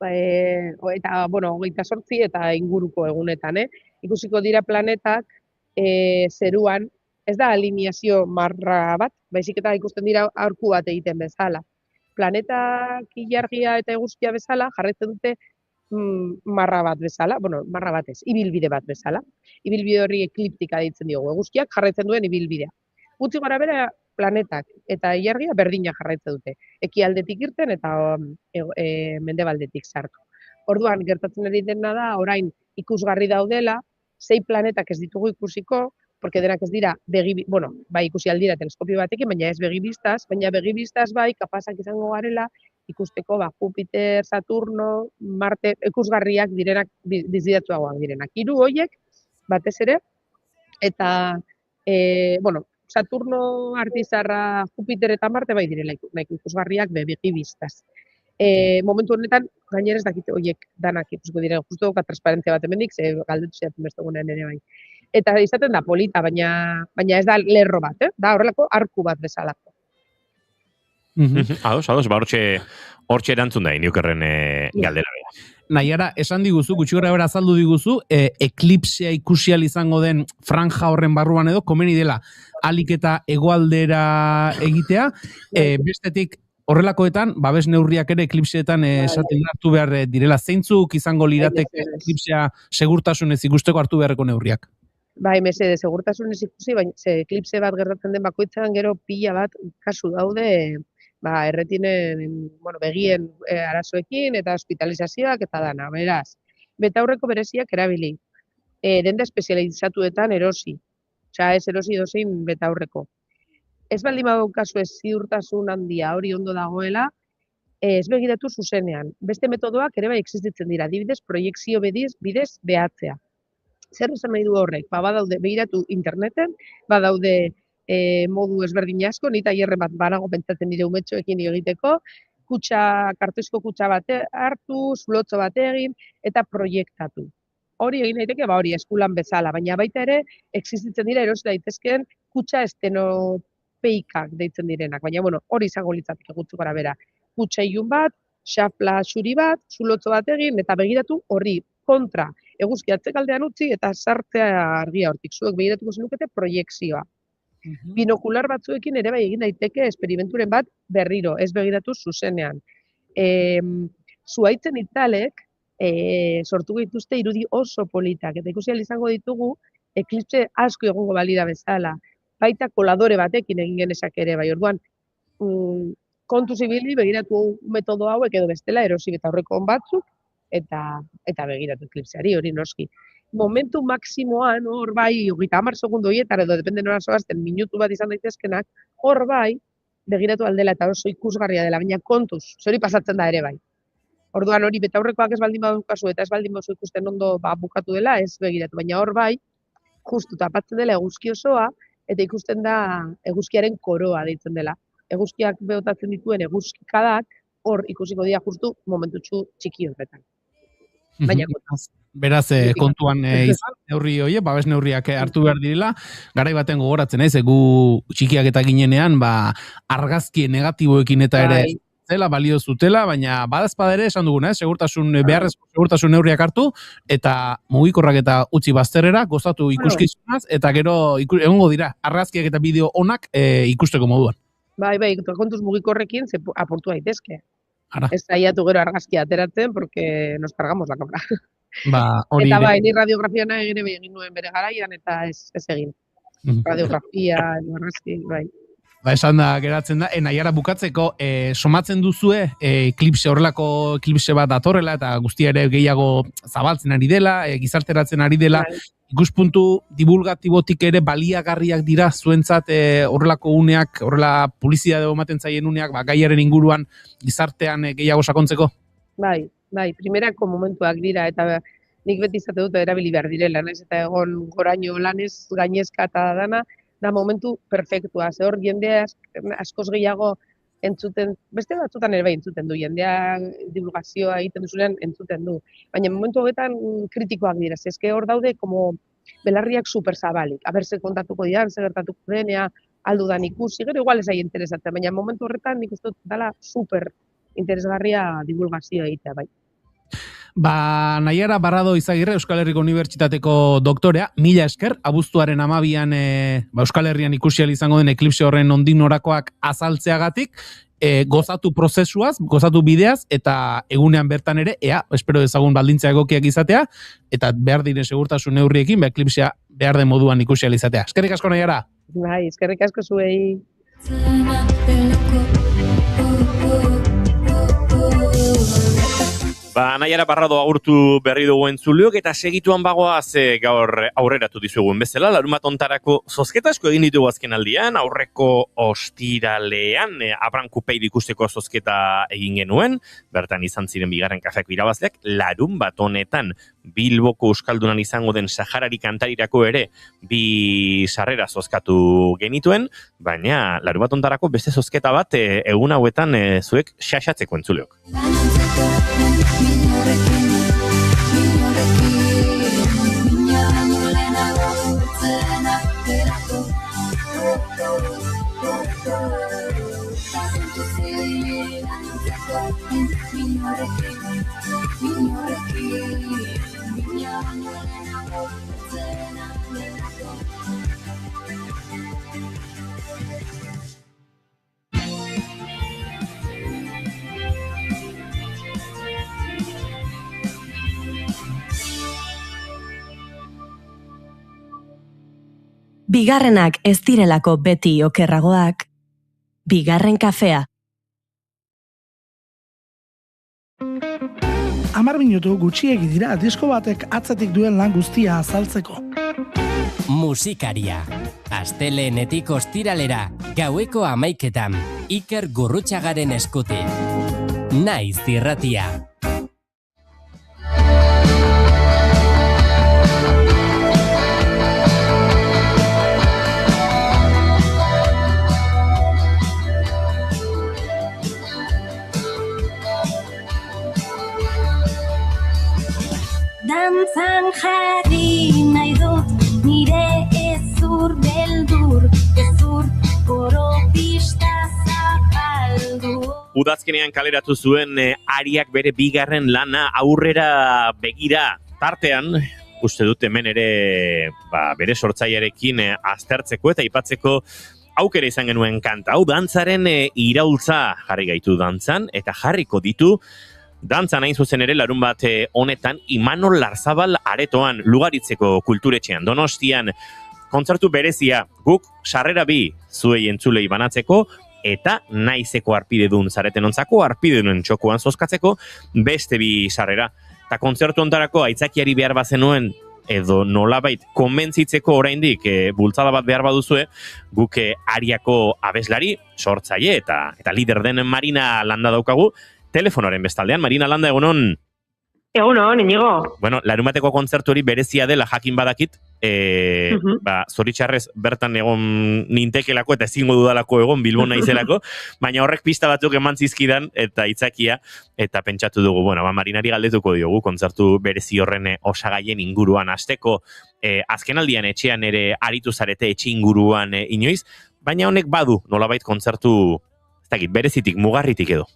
eta, 28 eta inguruko egunetan, ikusiko dira planetak zeruan, ez da alineazio marra bat, baizik eta ikusten dira aurku bat egiten bezala. Planetak ilargia eta eguzkia bezala jarraitzen dute marra bat bezala, marra bat ez, ibilbide bat bezala. Ibilbide hori ekliptika deitzen diogu, eguzkiak jarraitzen duen ibilbidea. Gutxi gora bera planetak eta ilargia berdina jarraitzen dute. Ekialdetik irten eta mendebaldetik sartu. Orduan, gertatzen ari dena da, orain ikusgarri daudela, 6 planetak ez ditugu ikusiko, porque denak ez dira, bai ikusi aldira teleskopio batekin, baina ez begibistaz, baina begibistaz bai, kapazak izango garela, ikusteko Jupiter, Saturno, Marte, ikusgarriak direnak, dizidatuagoak direnak. 3 horiek, batez ere, eta, Saturno, Artizarra, Jupiter eta Marte bai direla ikusgarriak begibistaz. Momentu honetan, gainera ez dakite horiek danak ikusiko diren, justu duka transparentzia bat emendik, ze galdetu ziatzen beste gunean ere bai. Eta izaten da polita, baina ez da lerro bat, da horrelako arku bat bezalako. Ados, hortxe erantzun da, Indiokerren galdera bera. Nahiara, esan diguzu, gutxi gora bera azaldu diguzu, eklipsea ikusial izango den franja horren barruan edo, komeni dela alik eta hegoaldera egitea, bestetik horrelakoetan, babes neurriak ere eklipseetan esaten hartu behar direla, zeintzuk izango liratek eklipsea segurtasunez ikusteko hartu beharreko neurriak? Bai, mesede, segurtasunez ikusi, baina eklipse bat gertatzen den bakoitzean gero pila bat kasu daude, erretinen, begien arazoekin eta hospitalizazioak eta dana, beraz. Betaurreko bereziak erabili, denda espezializatuetan erosi, ez erosi dozein betaurreko. Ez baldin badu kasu ez ziurtasun handia hori ondo dagoela, ez begiratu zuzenean. Beste metodoak ere bai existitzen dira, adibidez, proiekzio bidez behatzea. Zer esan nahi du horrek? Badaude, begiratu interneten, badaude modu ezberdin asko, ni tailerre bat banago pentsatzen nire umetxoekin egiteko, kartoizko kutxa bat hartu, zulotxo bat egin, eta proiektatu. Hori egin daiteke, hori eskulan bezala, baina baita ere, existitzen dira erosi daitezkeen kutxa estenopeikak deitzen direnak, baina hori izango litzateke gutxi gora bera. Kutxa ilun bat, xafla xuri bat, zulotxo bat egin, eta begiratu horri kontra eguzki atzekaldean utzi eta sartzea argia hortik. Zuek begiratuko zenukete proiekzioa. Binokular batzuekin ere bai egin daiteke esperimenturen bat berriro, ez begiratu zuzenean. Zuhaitzen itzalek sortu dituzte irudi oso politak, eta ikusi izango ditugu eklipse asko egongo balira bezala. Baita koladore batekin egin genezak ere bai, orduan kontuz ibili begiratu metodo hauek edo bestela erosi eta horreko batzuk, eta begiratu eklipseari hori noski. Momentu maksimoan, hor bai, 30 segundu horietan, edo depende nora zoazten, minutu bat izan daitezkenak, hor bai, begiratu aldela eta oso ikusgarria dela, baina kontuz, hori pasatzen da ere bai. Orduan hori betaurrekoak ez baldin badukazu eta ez baldin baduzu ikusten ondo bukatu dela, ez begiratu, baina hor bai, justu tapatzen dela eguzki osoa, eta ikusten da eguzkiaren koroa deitzen dela. Eguzkiak behotatzen dituen eguzkikadak, hor ikusiko dira justu momentutxu txiki horretan. Baina Beraz, kontuan izan, neurri horiek, babes neurriak hartu behar direla, garai baten gogoratzen ez, gu txikiak eta ginenean, argazki negatiboekin eta ere zela, balio zutela, baina badazpada ere esan duguna, beharrezko segurtasun neurriak hartu, eta mugikorrak eta utzi bazterrera, gozatu ikuskizunaz, eta gero egongo dira, argazkiak eta bideo onak ikusteko moduan. Bai, kontuz mugikorrekin aportu daitezke. Ez saiatu gero argazkia ateratzen, porque nos cargamos la cámara. Eta bai, ni radiografiana ere egin nuen bere garaian, eta ez egin. Radiografia, argazki, bai. Esan da, geratzen da, Naiara bukatzeko, somatzen duzue, horrelako eklipse bat datorrela, eta guztia ere gehiago zabaltzen ari dela, gizarteratzen ari dela, ikuspuntu divulgatibotik ere baliagarriak dira zuentzat horrelako uneak, horrela publizitate ematen zaien uneak, gaiaren inguruan gizartean gehiago sakontzeko? Bai, primerako momentuak dira, eta nik beti izate dut erabili behar direla, naiz eta egon goraino lanez gainezka eta dana, da momentu perfektua, ze hor jendea askoz gehiago entzuten, beste batzutan ere bai entzuten du, jendea divulgazioa egiten duzunean entzuten du. Baina momentu hogetan kritikoak dira, eske hor daude como belarriak super zabalik, aber ze kontatuko dian, ze gertatuko denea, aldudan ikusi, gero igual ez ahi interesatzen, baina momentu horretan nik uste dut dela super interesgarria divulgazioa egitea bai. Naiara Barrado Izagirre, Euskal Herriko Unibertsitateko doktorea, mila esker, abuztuaren 12an Euskal Herrian ikusi izango den eklipse horren nondik norakoak azaltzeagatik, gozatu prozesuaz, gozatu bideaz, eta egunean bertan ere, espero dezagun baldintza egokiak izatea, eta behar diren segurtasun neurriekin, eklipsea behar den moduan ikusi izatea. Eskerrik asko, Naiara? Bai, eskerrik asko zuei. Naiara Barrado agurtu berri dugu entzuleok eta segituan bagoaz gaur aurreratu dizugun bezala, larunbat hontarako zozketa asko egin ditugu azken aldian, aurreko ostiralean Abraham Kupeir ikusteko zozketa egin genuen, bertan izan ziren bigarren kafeako irabazleak, larunbat honetan Bilboko Euskaldunan izango den Saharari kantarirako ere bi sarrera zozkatu genituen, baina larunbat hontarako beste zozketa bat egun hauetan zuek xaxatzeko entzuleok. Bigarrenak ez direlako beti okerragoak, bigarren kafea. 10 minutu gutxiegi dira disko batek atzetik duen lan guztia azaltzeko. Musikaria. Astelehenetik ostiralera, gaueko 11:00, Iker Gurrutxagaren eskutik. Naiz irratia. Dantzan jarri nahi dut, nire ezur beldur, ezur koropista zapaldu. Udazkenean kaleratu zuen Ariak bere bigarren lana aurrera begira tartean, uste dut hemen ere bere sortzailearekin aztertzeko eta aipatzeko aukera izan genuen kanta. Hau dantzaren iraultza jarri gaitu dantzan eta jarriko ditu dantzan hain zuzen ere larun bat honetan Imanol Larzabal aretoan Lugaritzeko kulturetxean Donostian kontzertu berezia guk sarrera bi zuei entzulei banatzeko eta naizeko arpidedun zareten ontzako arpidedun txokoan zozkatzeko beste bi sarrera. Eta kontzertu ontarako aitzakiari behar bazenuen edo nolabait konbentzitzeko oraindik bultzada bat behar baduzue, guk Ariako abeslari, sortzaile eta lider den Marina Landa daukagu, telefonoaren bestaldean. Marina Landa, egunon? Egunon, Inigo. Bueno, larumateko kontzertu hori berezia dela jakin badakit, zoritxarrez bertan egon nintekelako eta ezingo dudalako egon Bilbon naizelako, baina horrek pista batzuk eman zizkidan eta itzakia, eta pentsatu dugu, bueno, Marinari galdetuko diogu kontzertu berezi horren osagaien inguruan hasteko, azkenaldian etxean ere aritu zarete etxe inguruan inoiz, baina honek badu nolabait kontzertu, ez dakit, berezitik, mugarritik edo.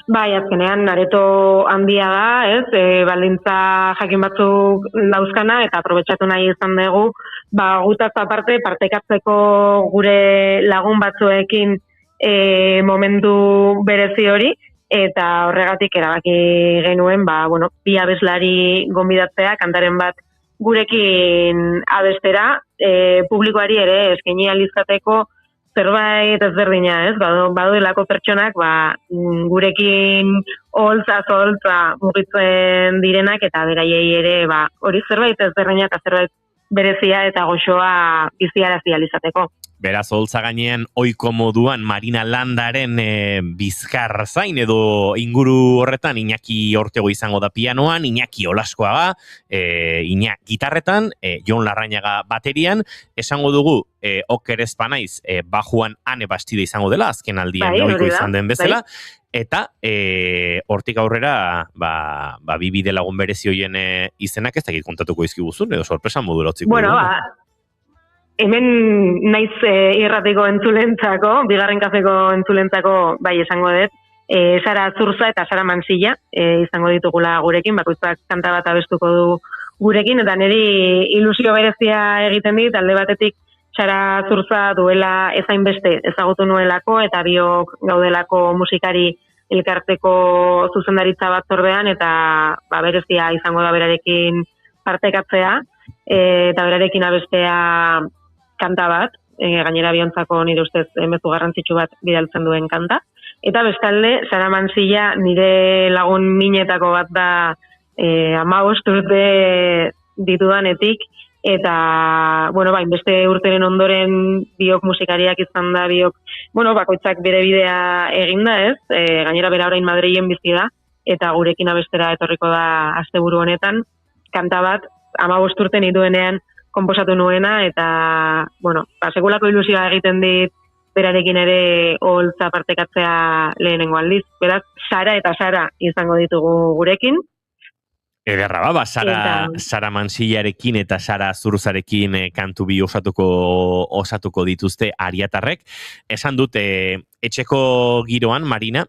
Bai, azkenean areto handia da, ez? Baldintza jakin batzuk dauzkana eta aprobetxatu nahi izan dugu, gutaz aparte partekatzeko gure lagun batzuekin momentu berezi hori, eta horregatik erabaki genuen, bi abeslari gonbidatzea, kantaren bat gurekin abestera, publikoari ere eskaini ahal izateko zerbait ezberdina, ez? Badudelako pertsonak, gurekin holtza mugitzen direnak, eta beraiei ere, hori zerbait ezberdina eta zerbait berezia eta goxoa biziarazi ahal izateko. Beraz, holtza gainean ohiko moduan Marina Landaren bizkar zain edo inguru horretan Iñaki Ortego izango da pianoan, Iñaki Olaskoaga, gitarretan, Jon Larrañaga baterian, esango dugu Oker Espanaiz bajuan Ane Bastide izango dela, azken aldian ohiko izan den bezala, eta hortik aurrera bide lagun berezi hoien izenak ez dakit kontatuko izkiguzun, edo sorpresa modura utziko. Bueno, hemen naiz irratiko entzulentzako, bigarren kafeko entzulentzako, esango dut, Sara Zurza eta Sara Mansilla izango ditugula gurekin, bakoitzak kanta bat abestuko du gurekin, eta niri ilusio berezia egiten dit, alde batetik Sara Zurza duela ezainbeste ezagutu nuelako, eta biok gaudelako musikari elkarteko zuzendaritza batzordean, eta berezia izango da berarekin partekatzea, eta berarekin abestea kanta bat, gainera biontzako nire ustez mezu garrantzitsu bat bidaltzen duen kanta. Eta bestalde, Sara Mansilla nire lagun minetako bat da 15 urte ditudanetik, eta, beste urteren ondoren biok musikariak izan da, bakoitzak bere bidea eginda, ez? Gainera bera orain Madrilen bizi da, eta gurekin abestera etorriko da asteburu honetan, kanta bat, 15 urte nituenean konposatu nuena, eta, sekulako ilusioa egiten dit berarekin ere holtza partekatzea lehenengo aldiz. Beraz, Sara eta Sara izango ditugu gurekin. Ederra, Sara Mansillarekin eta Sara Zurzarekin kantu bi osatuko dituzte ariatarrek. Esan dut, etxeko giroan, Marina,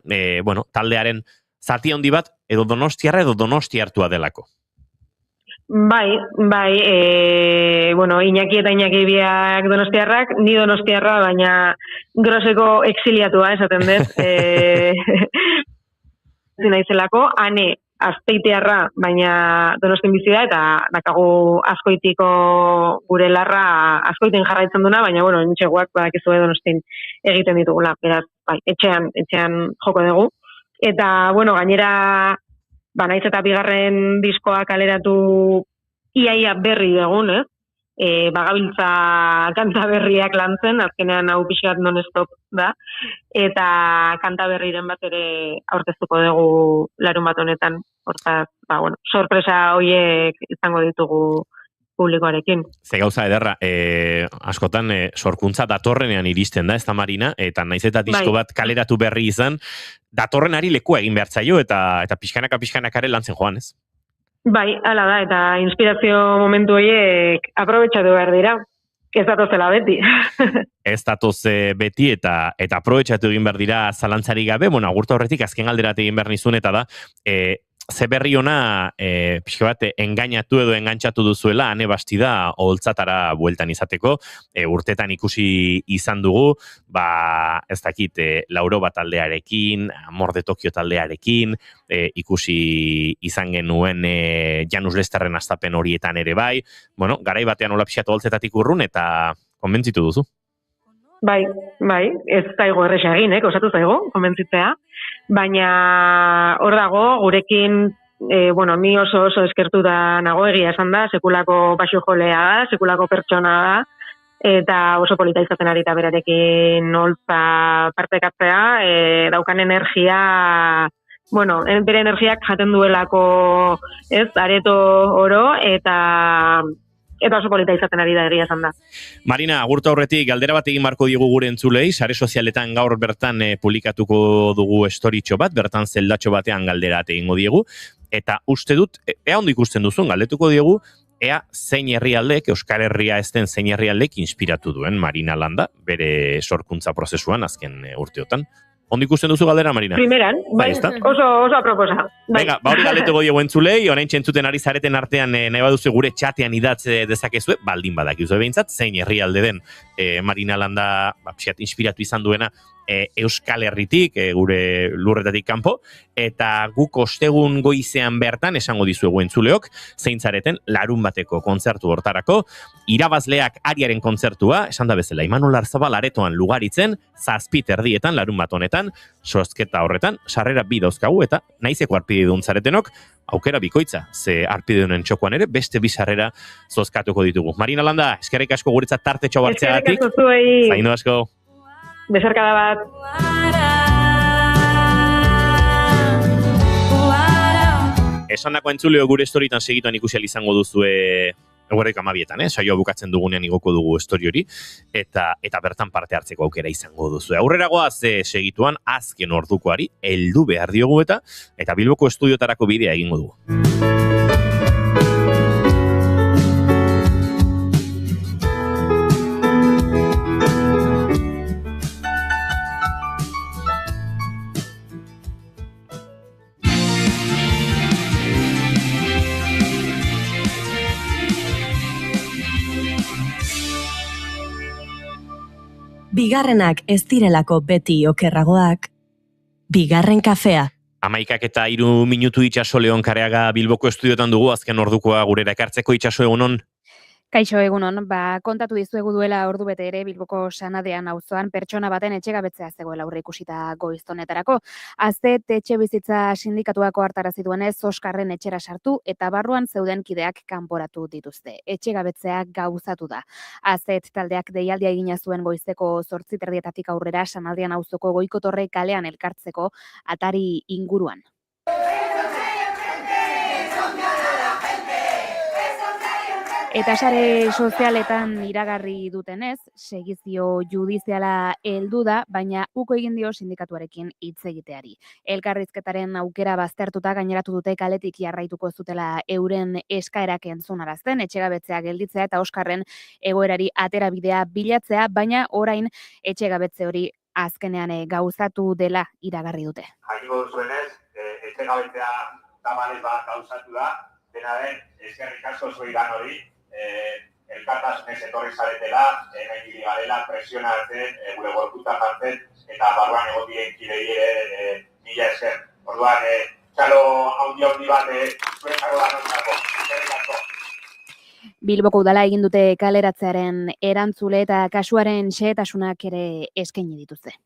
taldearen zati handi bat, edo donostiarra edo donostiartua delako. Bai, Iñaki eta Iñaki biak donostiarrak, ni donostiarra, baina groseko exiliatua, esaten dut. Zinaizelako, Ane Azpeitiarra, baina Donostin bizi da, eta dakagu Azkoitiko gure larra Azkoitin jarraitzen duna, baina, nintxeguak badakizue Donostin egiten ditugula, beraz, etxean joko dugu. Eta, gainera, naiz eta bigarren diskoa kaleratu iaia berri egun, bagabiltza kanta berriak lantzen, azkenean hau pixat non-stop da, eta kanta berriren bat ere aurkeztuko dugu larun bat honetan, hortaz, sorpresa horiek izango ditugu publikoarekin. Ze gauza ederra, askotan sorkuntza datorrenean iristen da, ez da Marina, eta naiz eta disko bat kaleratu berri izan, datorrenari lekua egin behar zaio, eta pixkanakare lantzen joan, ez? Bai, hala da, eta inspirazio momentu horiek aprobetxatu behar dira. Ez datozela beti. Ez datoz beti, eta aprobetxatu egin behar dira zalantzari gabe, agurtu horretik azken galderat egin behar nizun, eta da, ze berri ona, pixka bat, engainatu edo engantxatu duzuela, Ane Bastida holtzatara bueltan izateko, urtetan ikusi izan dugu, ez dakit, Lauroba taldearekin, Amor de Tokio taldearekin, ikusi izan genuen Janus Lesterren astapen horietan ere bai, garai batean hola pixatu holtzetatik urrun, eta konbentzitu duzu. Bai, ez zaigo erresa egin, osatu zaigo, konbentzitzea, baina hor dago, gurekin bueno, ni oso eskertuta nago egia esan da, sekulako basu jolea da, sekulako pertsona da, eta oso polita izaten ari eta berarekin nolta partekatzea, daukan energia, bueno, bere energiak jaten duelako, ez, areto oro, eta oso polita izaten ari da egia esan da. Marina, agurtu aurretik, galdera bat egin marko digu gure entzulei, sare sozialetan gaur bertan publikatuko dugu storytxo bat, bertan zeldatxo batean galdera egingo diegu, eta uste dut, ea ondo ikusten duzun, galdetuko diegu, ea zein herrialdek, Euskal Herria ez den zein herrialdek inspiratu duen Marina Landa, bere sorkuntza prozesuan azken urteotan. Ondo ikusten duzu galdera, Marina? Primeran, bai, oso aproposa. Venga, hori galdetuko diegu entzulei, orain txentzuten ari zareten artean nahi baduzu gure txatean idatz dezakezue, baldin badakizu behintzat, zein herrialde den Marina Landa inspiratu izan duena Euskal Herritik, gure lurretatik kanpo, eta guk ostegun goizean bertan, esango dizuegu entzuleok, zein zareten larun bateko kontzertu hortarako, irabazleak Ariaren kontzertua, esan da bezala, Imanol Arzabal aretoan lugaritzen, 7:00 larun bat honetan, zozketa horretan, sarrera bi dauzkagu, eta naizeko arpidedun zaretenok, aukera bikoitza, ze arpidedunen txokoan ere, beste bi sarrera zozkatuko ditugu. Marina Landa, eskerrik asko guretzat tartetxo bartzeagatik. Eskerrik asko zuei. Zaino asko. Besarkada bat. Esandako entzuleo gure storietan segituan ikusial izango duzu eguerrik 12:00, saioa bukatzen dugunean igoko dugu story hori, eta bertan parte hartzeko aukera izango duzu. Aurrera goaz segituan azken ordukoari heldu behar diogu eta Bilboko estudiotarako bidea egingo dugu. Bigarrenak ez direlako beti okerragoak. Bigarren kafea. 11:03 Itxaso Leon Kareaga Bilboko estudiotan dugu azken ordukoa gurera ekartzeko. Itxaso, egunon? Kaixo, egunon, kontatu dizuegu duela ordu bete ere Bilboko Sanadean auzoan pertsona baten etxegabetzea zegoela aurre ikusita goiztonetarako. Aztet etxe bizitza sindikatuako hartarazi duenez Oskarren etxera sartu eta barruan zeuden kideak kanporatu dituzte. Etxegabetzea gauzatu da. Aztet taldeak deialdia egina zuen goizeko 8:30 aurrera Sanaldean auzoko Goikotorre kalean elkartzeko atari inguruan. Eta sare sozialetan iragarri dutenez, segizio judiziala heldu da, baina uko egin dio sindikatuarekin hitz egiteari. Elkarrizketaren aukera baztertuta gaineratu dute kaletik jarraituko zutela euren eskaerak entzunarazten, etxegabetzea gelditzea eta Oskarren egoerari aterabidea bilatzea, baina orain etxegabetze hori azkenean gauzatu dela iragarri dute. Jakingo duzuenez, etxegabetzea tamalez bat gauzatu da, dena den eskerrik asko zuegan hori, elkartasunez etorri zaretela, hemen garela, presionatzen, gure gorputa jantzen, eta barruan egotien kidei ere mila esker. Orduan, txalo haundi bat zuen jago danontzako. Eskerrik asko. Bilboko udala egin dute kaleratzearen erantzule eta kasuaren xehetasunak ere eskaini dituzte.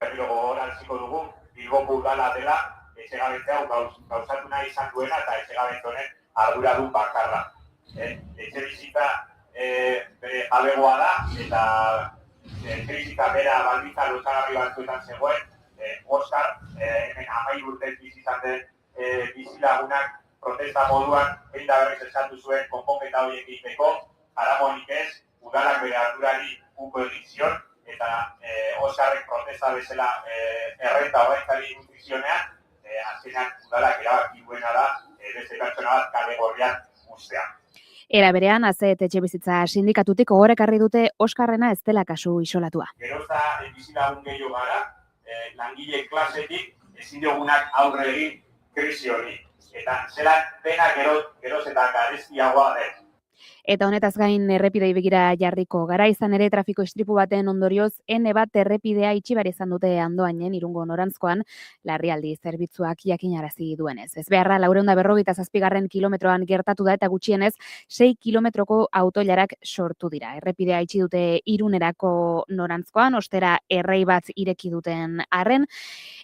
Berriro gogorantziko dugu, Bilboko udala dela, etxegabetzea gauzatu nahi izan duena eta etxegabetze honen arduradun bakarra. Etxe bizita bere jabegoa da eta etxe bizita bera baldintza lozagarri batzuetan zegoen. Oskar, hemen 10 urtez bizizan den bizilagunak protesta moduan behin da berriz eskatu zuen konponketa horiek egiteko, jaramonik ez, udalak bere ardurari uko egin zion, eta Oskarrek protesta bezala errenta horretzari nutrizionean, azkenean udalak erabaki duena da, beste pertsona bat kale gorrian uztean. Era berean, Azet etxebizitza sindikatutik ogorekarri dute Oskarrena ez dela kasu isolatua. Geroza bizilagun gehiago gara, langile klasetik ezin diogunak aurre egin krisi hori. Eta zelan dena geroz eta garestiagoa den. Eta honetaz gain errepidei begira jarriko gara, izan ere trafiko istripu baten ondorioz N bat errepidea itxi behar izan dute Andoainen Irungo norantzkoan larrialdi zerbitzuak jakinarazi duenez. Ez beharra 457. kilometroan gertatu da eta gutxienez 6 kilometroko autoilarak sortu dira. Errepidea itxi dute Irunerako norantzkoan, ostera errei bat ireki duten arren,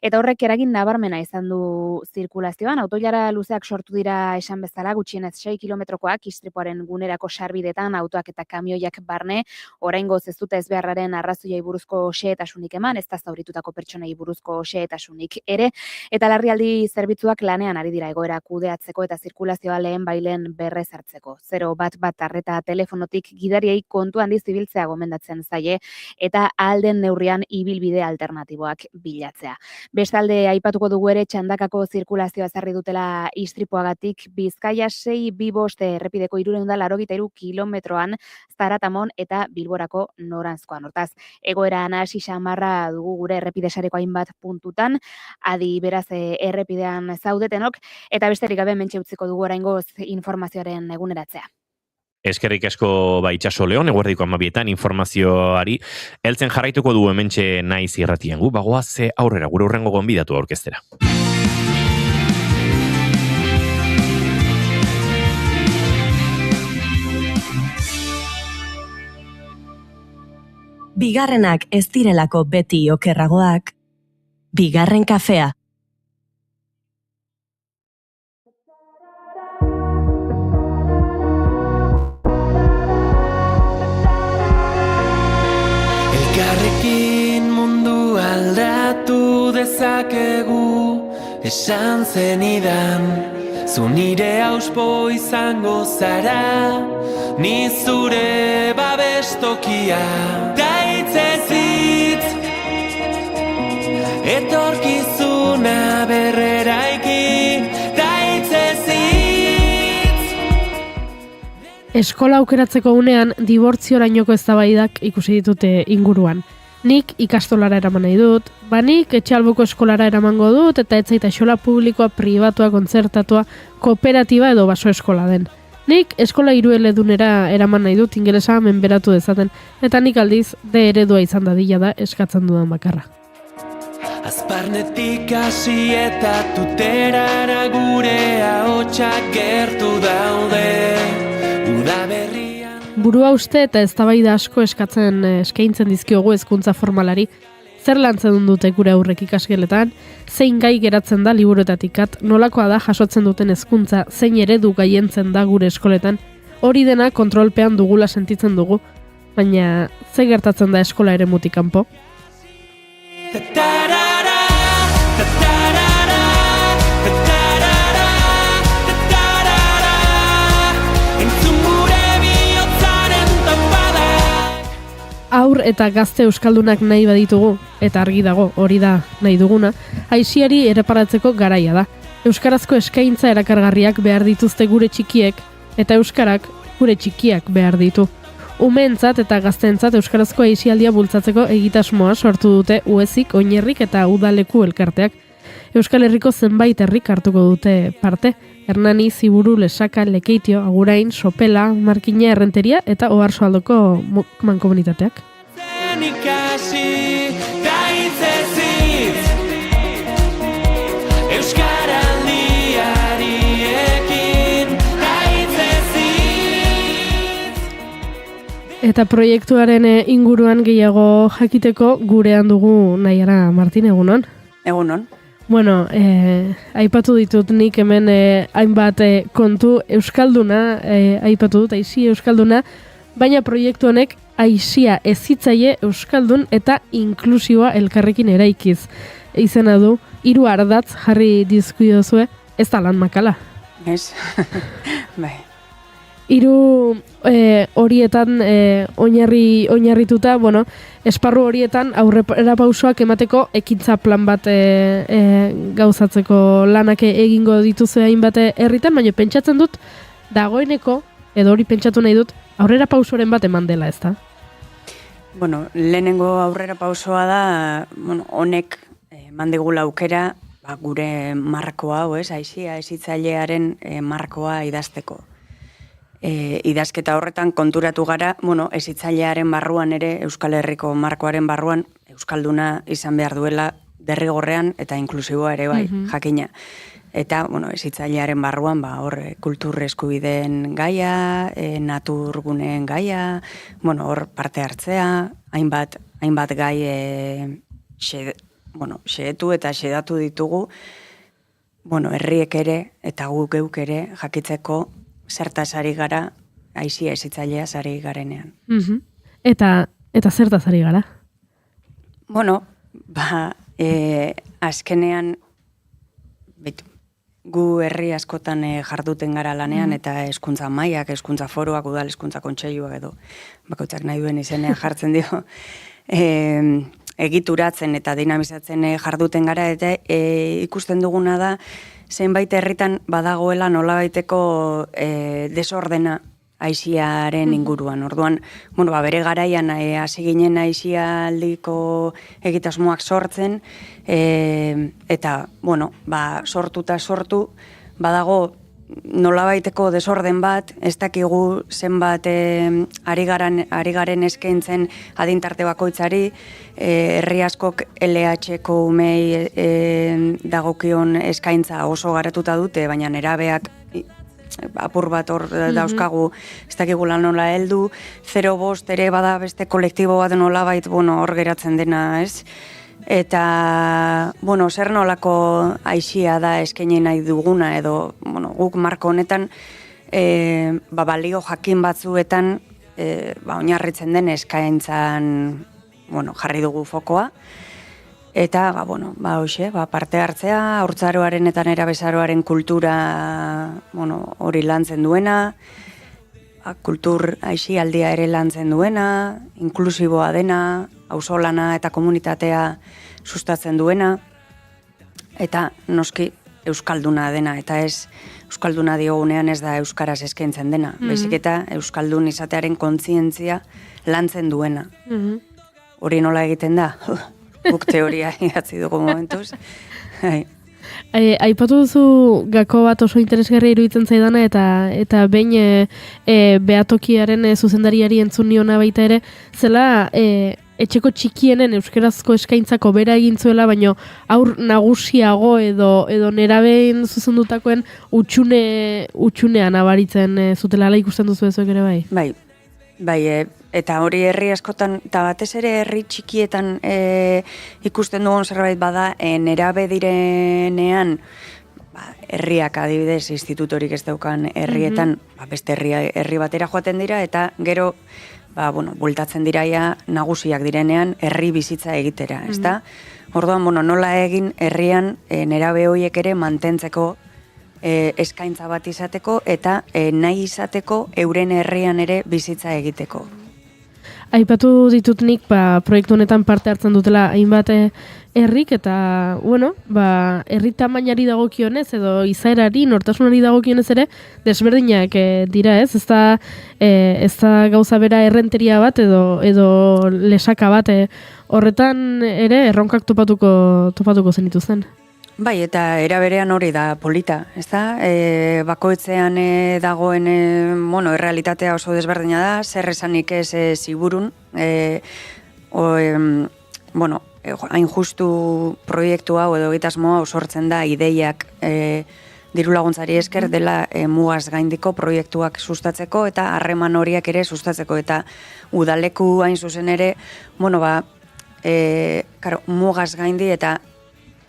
eta horrek eragin nabarmena izan du zirkulazioan. Autoilara luzeak sortu dira esan bezala, gutxienez 6 kilometrokoak istripuaren gunerako sarbidetan autoak eta kamioiak barne, oraingoz ez dute ezbeharraren arrazoiei buruzko xehetasunik eman, ez da zauritutako pertsonei buruzko xehetasunik ere, eta larrialdi zerbitzuak lanean ari dira egoera kudeatzeko eta zirkulazioa lehen bailen berrezartzeko. 011 arreta telefonotik gidariei kontu handiz ibiltzea gomendatzen zaie eta ahal den neurrian ibilbide alternatiboak bilatzea. Bestalde aipatuko dugu ere Txandakako zirkulazioa ezarri dutela istripuagatik Bizkaia 625 errepideko 383 kilometroan Zaratamon eta Bilborako noranzkoan. Hortaz, egoera nahasi xamarra dugu gure errepidesareko hainbat puntutan, adi beraz errepidean zaudetenok, eta besterik gabe mentxe utziko dugu oraingoz informazioaren eguneratzea. Eskerrik asko Itxaso Leon, eguerdiko 12etan informazioari heltzen jarraituko du hementxe Naiz Irratian. Gu bagoaz aurrera gure hurrengo gonbidatu aurkeztera. Bigarrenak ez direlako beti okerragoak, bigarren kafea. Elkarrekin mundu aldatu dezakegu, esan zenidan, zu nire auspo izango zara, ni zure babestokia. Daitzezitz, etorkizuna berreraiki, daitzezitz. Eskola aukeratzeko unean dibortziorainoko eztabaidak ikusi ditute inguruan. Nik ikastolara eraman nahi dut, nik etxalboko eskolara eramango dut eta ez zaita eskola publikoa, pribatua, kontzertatua, kooperatiba edo baso eskola den. Nik eskola hirueledunera eraman nahi dut ingelesa menberatu dezaten, eta nik aldiz D eredua izan dadila da eskatzen dudan bakarra. Azparnetik hasi eta tuterara gure ahotsak gertu daude, udaberrian. Burua uste eta eztabaida asko eskaintzen dizkiogu hezkuntza formalari, zer lantzen dute gure aurrek ikasgeletan, zein gai geratzen da liburuetatik at, nolakoa da jasotzen duten hezkuntza, zein eredu gaientzen da gure eskoletan, hori dena kontrolpean dugula sentitzen dugu, baina ze gertatzen da eskola eremutik kanpo? Aur eta gazte euskaldunak nahi baditugu, eta argi dago hori da nahi duguna, aisiari erreparatzeko garaia da. Euskarazko eskaintza erakargarriak behar dituzte gure txikiek, eta euskarak gure txikiak behar ditu. Umeentzat eta gazteentzat euskarazko aisialdia bultzatzeko egitasmoa sortu dute Uezik, Oinerrik eta Udaleku elkarteak. Euskal Herriko zenbait herrik hartuko dute parte, Hernani, Ziburu, Lesaka, Lekeitio, Agurain, Sopela, Markina, Errenteria eta Oarsoaldoko mankomunitateak. Eta proiektuaren inguruan gehiago jakiteko gurean dugu Naiara Martin, egunon? Egunon. Bueno, aipatu ditut nik hemen hainbat kontu euskalduna, aipatu dut, aisi euskalduna, baina proiektu honek aisia ezitzaile euskaldun eta inklusioa elkarrekin eraikiz. Izena du, 3 ardatz jarri dizkiozue, ez da lan makala. Ez, bai. 3 horietan oinarrituta, bueno, esparru horietan aurrera pausoak emateko ekintza plan bat gauzatzeko lanak egingo dituzu hainbat herritan, baina pentsatzen dut dagoeneko, edo hori pentsatu nahi dut, aurrera pausoren bat eman dela, ezta? Bueno, lehenengo aurrera pausoa da, honek mandigula aukera, gure markoa, aisia ezitzailearen markoa idazteko. idazketa horretan konturatu gara, hezitzailearen barruan ere, Euskal Herriko markoaren barruan, Euskalduna izan behar duela derrigorrean eta inklusiboa ere bai, jakina. Eta, hezitzailearen barruan, hor, kultur eskubideen gaia, naturguneen gaia, hor parte hartzea, hainbat gai xedetu eta xedatu ditugu, herriek ere eta guk geuk ere jakitzeko zertaz ari gara, aizia ezitzailea ari garenean. Eta zertaz ari gara? Azkenean, gu herri askotan jarduten gara lanean, eta hezkuntza mailak, hezkuntza foruak, udal hezkuntza kontseiluak edo, bakoitzak nahi duen izenean jartzen dio, egituratzen eta dinamizatzen jarduten gara, eta ikusten duguna da, zenbait herritan badagoela nolabaiteko desordena aiziaren inguruan. Orduan, bere garaian hasi ginen aizialdiko egitasmoak sortzen, eta, sortu, badago nolabaiteko desorden bat, ez dakigu zenbat ari garen eskaintzen adintarte bakoitzari, herri askok LH-ko umei dagokion eskaintza oso garatuta dute, baina nerabeak apur bat hor dauzkagu, ez dakigula nola heldu, 05 ere bada beste kolektibo bat nolabait hor geratzen dena, ez? Eta, zer nolako aizia da eskaini nahi duguna, edo, guk marko honetan, balio jakin batzuetan, oinarritzen den eskaintzan, jarri dugu fokoa, eta, parte hartzea, haurtzaroaren eta nerabezaroaren kultura, hori lantzen duena, kultur aizialdia ere lantzen duena, inklusiboa dena, auzolana eta komunitatea sustatzen duena, eta noski euskalduna dena, eta ez euskalduna diogunean ez da euskaraz eskaintzen dena, baizik eta euskaldun izatearen kontzientzia lantzen duena. Hori nola egiten da? Guk teoria idatzi dugu momentuz. Aipatu duzu gako bat oso interesgarria iruditzen zaidana, eta behin behatokiaren zuzendariari entzun niona baita ere, zela etxeko txikienen euskerazko eskaintzako bera egin zuela, baino aur nagusiago edo nerabeen zuzendutakoen utxunean abaritzen zutela ikusten duzu ezuek ere bai? Bai, eta hori herri askotan, eta batez ere herri txikietan ikusten dugun zerbait bada, nerabe direnean, herriak adibidez, institutorik ez daukan herrietan, beste herri batera joaten dira, eta gero, bultatzen diraia nagusiak direnean herri bizitza egitera, ezta? Orduan, nola egin herrian nerabe horiek ere mantentzeko eskaintza bat izateko eta nahi izateko euren herrian ere bizitza egiteko. Aipatu ditut nik, proiektu honetan parte hartzen dutela hainbat herrik, eta, herri tamainari dagokionez, edo izaerari, nortasunari dagokionez ere, desberdinak dira, ez? Ez da gauza bera errenteria bat, edo lesaka bat, horretan ere erronkak topatuko zenituzten. Bai, eta era berean hori da polita, ez da? Bakoitzean dagoen, errealitatea oso desberdina da, zer esanik ez ziburun, hain justu proiektu hau edo egitasmoa sortzen da ideiak diru laguntzari esker dela mugaz gaindiko proiektuak sustatzeko eta harreman horiek ere sustatzeko, eta udaleku hain zuzen ere, mugaz gaindi eta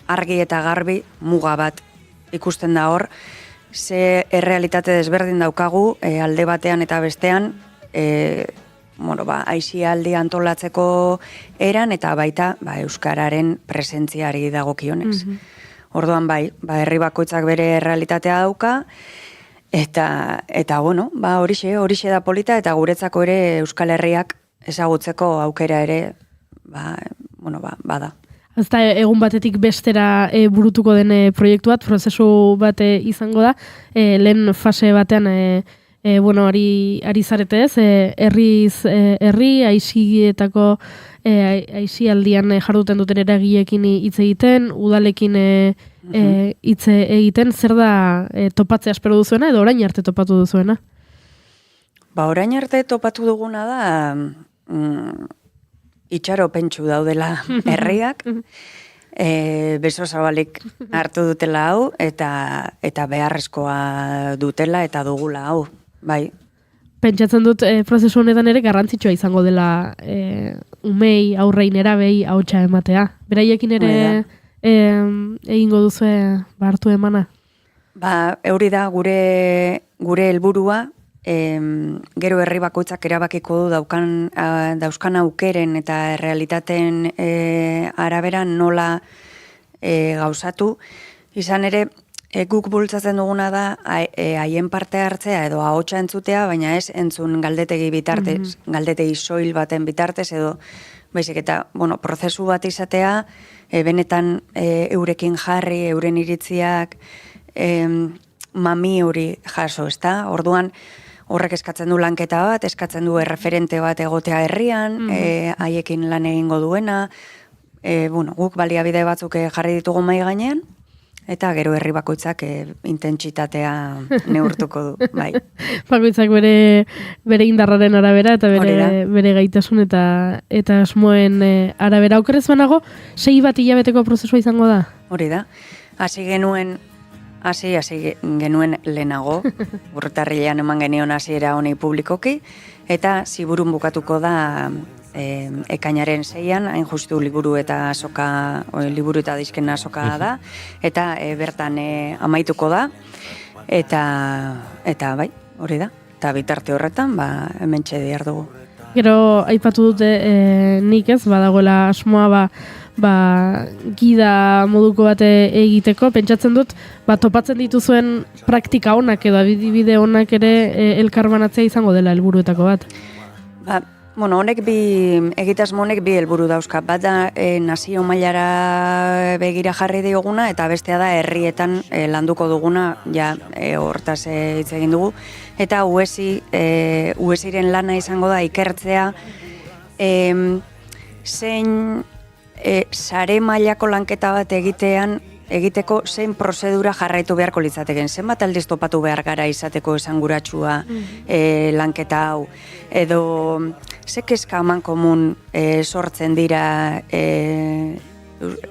argi eta garbi muga bat ikusten da hor, ze errealitate desberdin daukagu alde batean eta bestean, aizialdi antolatzeko eran eta baita euskararen presentziari dagokionez. Orduan herri bakoitzak bere errealitatea dauka, eta horixe da polita, eta guretzako ere Euskal Herriak ezagutzeko aukera ere bada. Ezta egun batetik bestera burutuko den proiektu bat, prozesu bat izango da, lehen fase batean ari zarete ez, herri aizietako aizialdian jarduten duten eragileekin hitz egiten, udalekin hitz egiten, zer da topatzea espero duzuena edo orain arte topatu duzuena? orain arte topatu duguna da itxaropentsu daudela herriak, beso zabalik hartu dutela hau, eta beharrezkoa dutela eta dugula hau, bai. Pentsatzen dut prozesu honetan ere garrantzitsua izango dela umei, aurrein, erabei ahotsa ematea. Beraiekin ere egingo duzue hartu emana? Euri da gure helburua, gero herri bakoitzak erabakiko du dauzkan aukeren eta realitateen arabera nola gauzatu. Izan ere, guk bultzatzen duguna da haien parte hartzea edo ahotsa entzutea, baina ez entzun galdetegi bitartez, galdetegi soil baten bitartez edo baizik eta, prozesu bat izatea, benetan eurekin jarri, euren iritziak, mami hori jaso, ezta? Orduan, horrek eskatzen du lanketa bat, eskatzen du erreferente bat egotea herrian, haiekin lan egingo duena, guk baliabide batzuk jarri ditugu mahai gainean, eta gero herri bakoitzak intentsitatea neurtuko du, bai. Bakoitzak bere indarraren arabera eta bere gaitasun eta asmoen arabera. Okerrez banago, 6 bat hilabeteko prozesua izango da? Hori da. Hasi genuen lehenago, urtarrilean eman genion hasiera honi publikoki, eta ziburun bukatuko da ekainaren 6an, hain justu liburu eta dizken azoka da, eta bertan amaituko da, eta bai, hori da, eta bitarte horretan, hementxe dihar dugu. Gero, aipatu dute nik ez, badagoela asmoa, gida moduko bat egiteko, pentsatzen dut, topatzen dituzuen praktika onak edo adibide onak ere elkarbanatzea izango dela helburuetako bat. Honek egitasmo honek bi helburu dauzka. Bat da nazio mailara begira jarri dioguna, eta bestea da herrietan landuko duguna, hortaz hitz egin dugu. Eta UESiren lana izango da ikertzea zein sare mailako lanketa bat egiteko zein prozedura jarraitu beharko litzateken. Zenbat aldiz topatu behar gara izateko esanguratsua lanketa hau. Edo ze kezka aman komun sortzen dira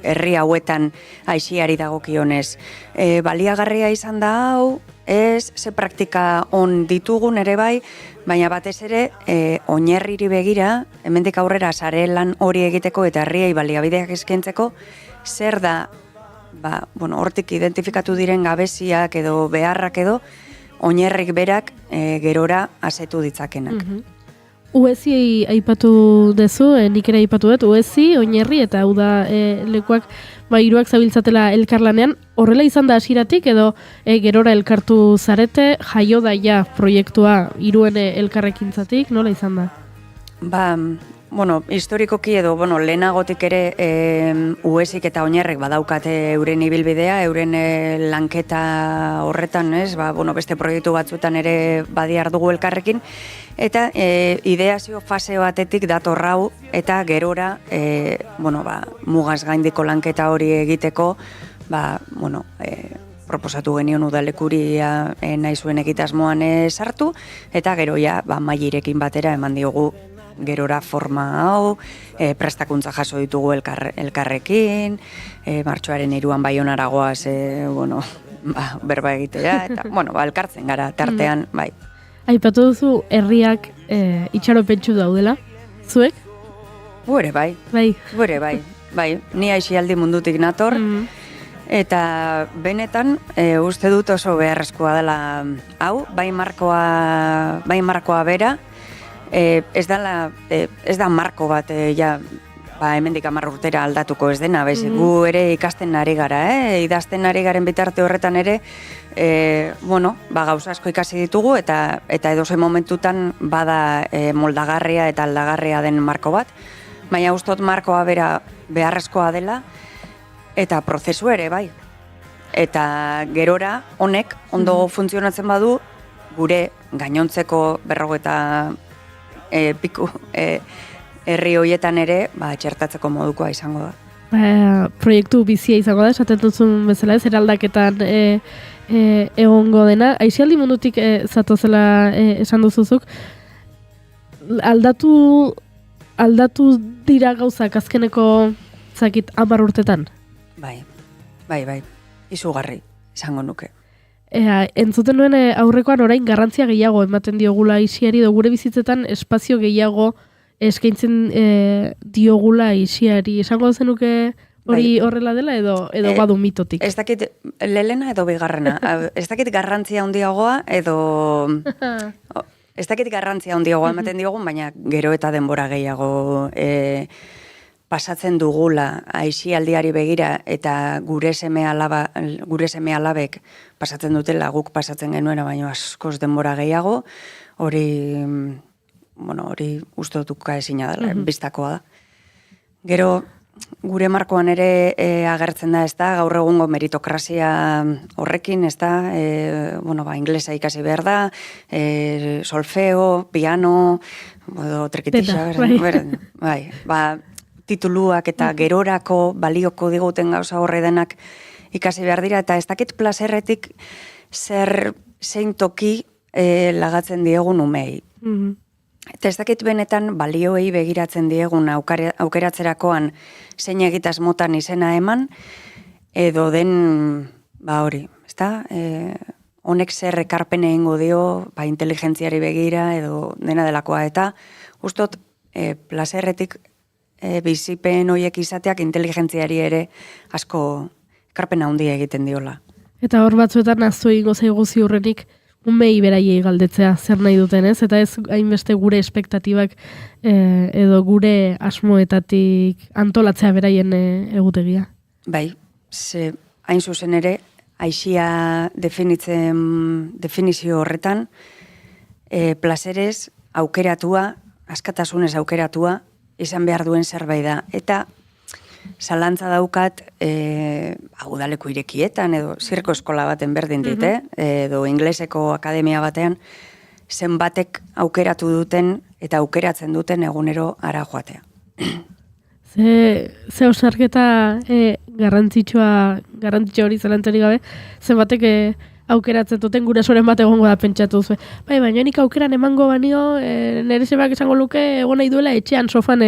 herri hauetan aixiari dagokionez. Baliagarria izan da hau, ze praktika on ditugun ere bai, baina batez ere oinarriri begira, hemendik aurrera sare lan hori egiteko eta herriei baliabideak eskaintzeko, zer da hortik identifikatu diren gabeziak edo beharrak edo oinarrik berak gerora asetu ditzakenak. UESi aipatu dezu, nik ere aipatu dut, UESi, oinarri eta hau da lekuak hiruak zabiltzatela elkarlanean, horrela izan da hasieratik edo gerora elkartu zarete, jaio da proiektua hiruen elkarrekintzatik, nola izan da? Historikoki edo, lehenagotik ere UESik eta oinarrek badaukate euren ibilbidea, euren lanketa horretan, beste proiektu batzuetan ere badiar dugu elkarrekin, eta ideazio fase batetik dator hau, eta gerora, mugaz gaindiko lanketa hori egiteko, proposatu genion udalekuria nahi zuen egitasmoan sartu, eta gero mailerekin batera eman diogu gerora forma hau, prestakuntza jaso ditugu elkarrekin, martxoaren 3an Baionara goaz, berba egitera, eta, elkartzen gara, tartean, bai. Aipatu duzu herriak itxaropentsu daudela, zuek? Gure bai, ni aixialdi mundutik nator, eta benetan uste dut oso beharrezkoa dela hau, bai markoa bera, ez da marko bat hemendik 10 urtera aldatuko ez dena, gu ere ikasten ari gara, idazten ari garen bitarte horretan ere, gauza asko ikasi ditugu eta edozein momentutan bada moldagarria eta aldagarria den marko bat, baina ustot markoa bera beharrezkoa dela eta prozesu ere bai. Eta gerora honek ondo funtzionatzen badu gure gainontzeko 40 piku herri hoietan ere txertatzeko modukoa izango da. Proiektu bizia izango da, esaten duzun bezala ez, eraldaketan egongo dena. Aixialdi mundutik zatozela esan duzuzuk, aldatu dira gauzak azkeneko zakit 10 urtetan? Bai, izugarri, esango nuke. Entzuten nuen aurrekoan orain garrantzia gehiago ematen diogula aisiari, edo gure bizitzetan espazio gehiago eskaintzen diogula aisiari. Esango zenuke hori horrela dela edo badu mitotik? Ez dakit lelena edo bigarrena. Ez dakit garrantzia handiagoa edo... Ez dakit garrantzia handiagoa ematen diogun, baina gero eta denbora gehiago pasatzen dugula aisialdiari begira eta gure seme alabek pasatzen dutela, guk pasatzen genuena, baina askoz denbora gehiago, hori uste dutuka ezina dela, biztakoa da. Gero, gure markoan ere agertzen da, ez da, gaur egungo meritokrazia horrekin, ez da, inglesa ikasi behar da, solfeo, piano, trikitixa, tituluak eta gerorako balioko diguten gauza horre denak ikasi behar dira, eta ez dakit plazerretik zein toki lagatzen diegun umei. Eta ez dakit benetan balioei begiratzen diegun aukeratzerakoan zein egitasmotan izena eman, edo den, hori, ez da, honek zer ekarpen egingo dio, inteligentziari begira, edo dena delakoa, eta ustot plazerretik bizipen horiek izateak inteligentziari ere asko ekarpen handia egiten diola. Eta hor batzuetan aztu egingo zaigu ziurrenik umei beraiei galdetzea zer nahi duten, ez? Eta ez hainbeste gure espektatibak edo gure asmoetatik antolatzea beraien egutegia. Bai, hain zuzen ere, aisia definizio horretan, plazerez aukeratua, askatasunez aukeratua, izan behar duen zerbait da. Eta zalantza daukat udaleko irekietan edo zirko eskola baten berdin dit, edo ingleseko akademia batean, zenbatek aukeratu duten eta aukeratzen duten egunero ara joatea. Ze osarketa garrantzitsua hori zelantzarik gabe, zenbatek aukeratzen duten gurasoren bat egongo da pentsatu zuen. Baina nik aukeran emango banio, nire sebak esango luke egon nahi duela etxean sofan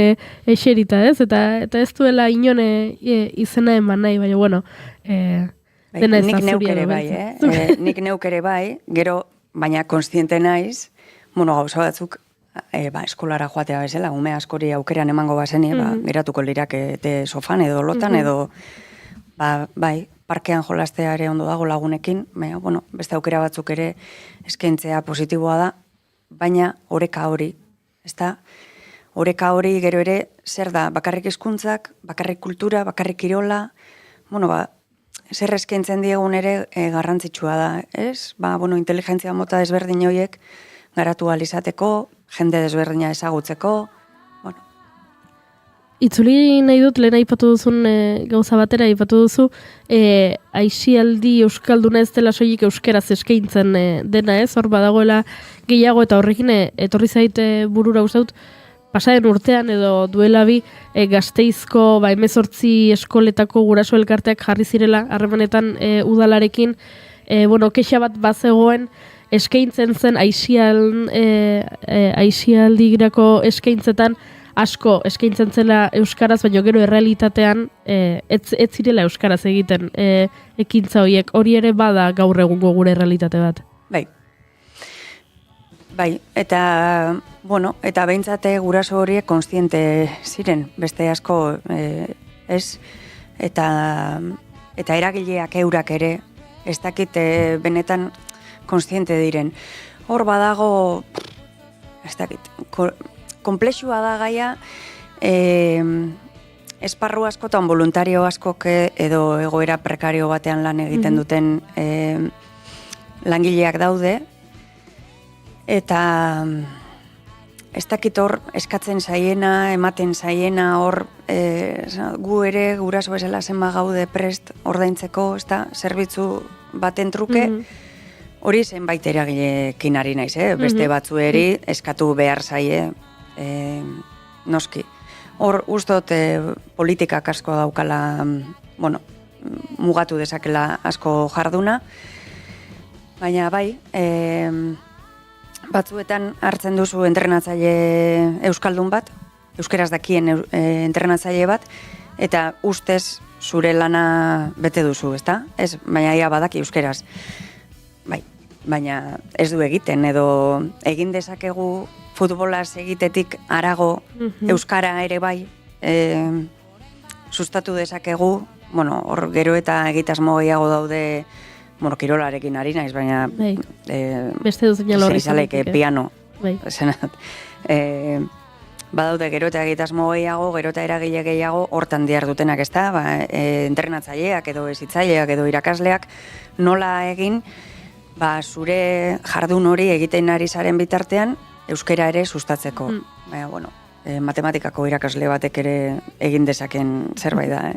eserita, ez? Eta ez duela inon izena eman nahi, baina bueno, dena ez da zuria. Nik neukere bai, gero, baina konstiente naiz, gauza batzuk, eskolara joatea bezala, ume askori aukeran emango bazeni, geratuko lirakete sofan edo lotan, edo, bai, parkean jolastea ere ondo dago lagunekin, baina, beste aukera batzuk ere eskaintzea positiboa da, baina oreka hori, ezta? Oreka hori gero ere zer da, bakarrik hizkuntzak, bakarrik kultura, bakarrik kirola, zer eskaintzen diegun ere garrantzitsua da, ez? Inteligentzia mota desberdin horiek garatu alizateko, jende desberdina ezagutzeko. Itzuli nahi dut, lehen aipatu duzun gauza batera, aipatu duzu, aisialdi euskalduna ez dela soilik euskeraz eskaintzen dena, ez? Hor badagoela gehiago eta horrekin etorri zaite burura uzaut, pasaren urtean edo duela bi Gasteizko 18 eskoletako guraso elkarteak jarri zirela harremanetan udalarekin, kexa bat bazegoen eskaintzen zen aisialdirako eskaintzetan asko eskaintzen zela euskaraz, baina gero errealitatean ez zirela euskaraz egiten ekintza horiek. Hori ere bada gaur egungo gure errealitate bat. Bai, eta behintzate guraso horiek konstiente ziren, beste asko ez, eta eragileak eurak ere, ez dakit benetan konstiente diren. Hor badago, ez dakit, komplexua da gaia, esparru askotan voluntario askok edo egoera prekario batean lan egiten duten langileak daude, eta ez dakit hor eskatzen zaiena, ematen zaiena, hor gu ere guraso bezala zenba gaude prest ordaintzeko, ez da, zerbitzu baten truke, hori zenbait eragilekin ari naiz, beste batzueri eskatu behar zaie, noski. Hor ustot politikak asko daukala, mugatu dezakela asko jarduna, baina bai, Batzuetan hartzen duzu entrenatzaile euskaldun bat, euskeraz dakien entrenatzaile bat, eta ustez zure lana bete duzu, ezta? Ez, baina ia badaki euskeraz. Bai, baina ez du egiten, edo egin dezakegu futbolaz egitetik harago euskara ere bai, sustatu dezakegu, bueno, hor gero eta egitasmo gehiago daude, bueno, kirolarekin ari naiz, baina beste duzen jalo horri piano. Badaude gero eta egitasmo gehiago, gero eta eragile gehiago hortan dihar dutenak, ezta? Entrenatzaileak edo hezitzaileak edo irakasleak nola egin, zure jardun hori egiten ari zaren bitartean euskera ere sustatzeko. Baina, bueno, matematikako irakasle batek ere egin dezaken zerbait da,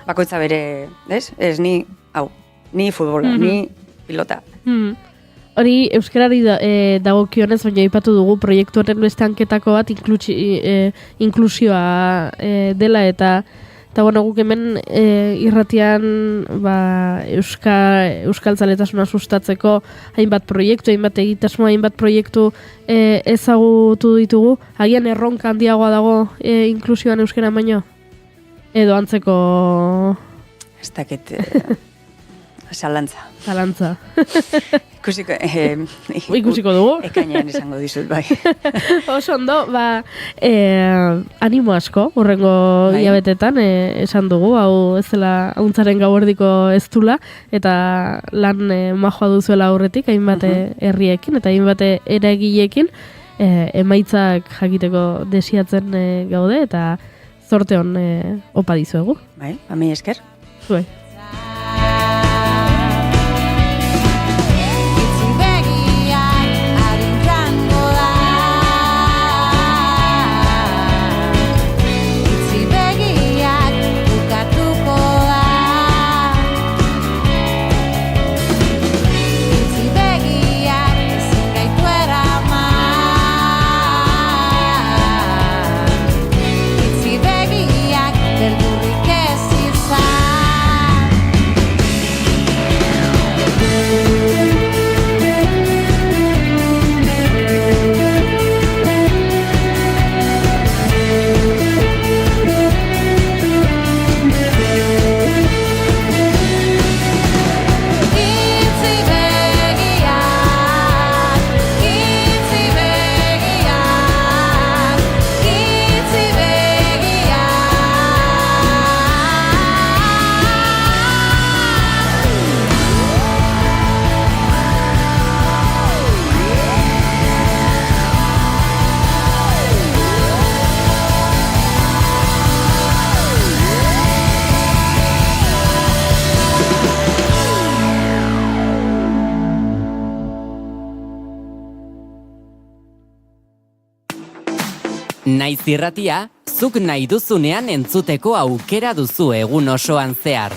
Bakoitza bere, ez ni, ni futbola, ni pilota. Hori euskarari dagokionez, baina aipatu dugu proiektuaren beste hanketako bat inklusioa dela eta bueno, guk hemen irratian euskaltzaletasuna sustatzeko hainbat proiektu, hainbat egitasmo, hainbat proiektu ezagutu ditugu. Agian erronka handiagoa dago inklusioan euskara baino? Edo antzeko... Ez dakit... Zalantza. Ikusiko dugu. Ekainean izango dizut, bai. Oso ondo, animo asko, horrengo hilabetetan, esan dugu, hau ez dela hauntzaren gauerdiko ez dula, eta lan majoa duzuela aurretik, hainbat herriekin, eta hainbat eragileekin, emaitzak jakiteko desiatzen gaude, eta zorte hon opa dizuegu. Bai, ami esker. Zuei. Naiz irratia, zuk nahi duzunean entzuteko aukera duzu egun osoan zehar.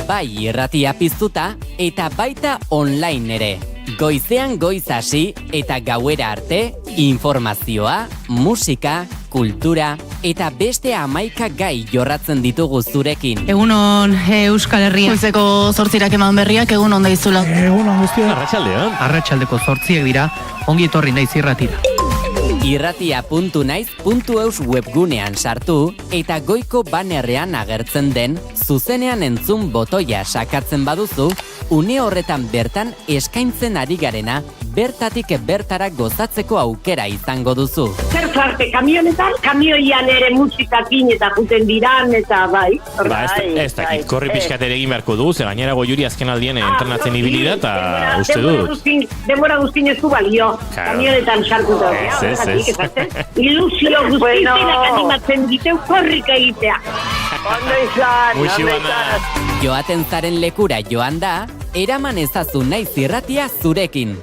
Bai irratia piztuta eta baita online ere. Goizean goiz hasi eta gauera arte, informazioa, musika, kultura eta beste 11 gai jorratzen ditugu zurekin. Egunon Euskal Herria. Goizeko 8 eman berriak, egunon daizula. Egunon guztia. Arratsaldean. Arratsaldeko 8 dira, ongi etorri naiz irratira. Irratia.naiz.eus webgunean sartu eta goiko banerrean agertzen den zuzenean entzun botoia sakatzen baduzu, une horretan bertan eskaintzen ari garena bertatik bertara gozatzeko aukera izango duzu. Zer zarte, kamionetan, kamioian ere musikakin eta juten diran eta bai. Ez dakit, korri pixkat ere egin beharko dugu, ze gainera Goiuri azken aldien entrenatzen ibili da, eta uste dut. Denbora guztin ez du balio, kamionetan sartuta. Ilusio guztiak animatzen diteu korrika egitea. Ondo izan. Joaten zaren lekura joan da, eraman ezazu naiz irratia zurekin.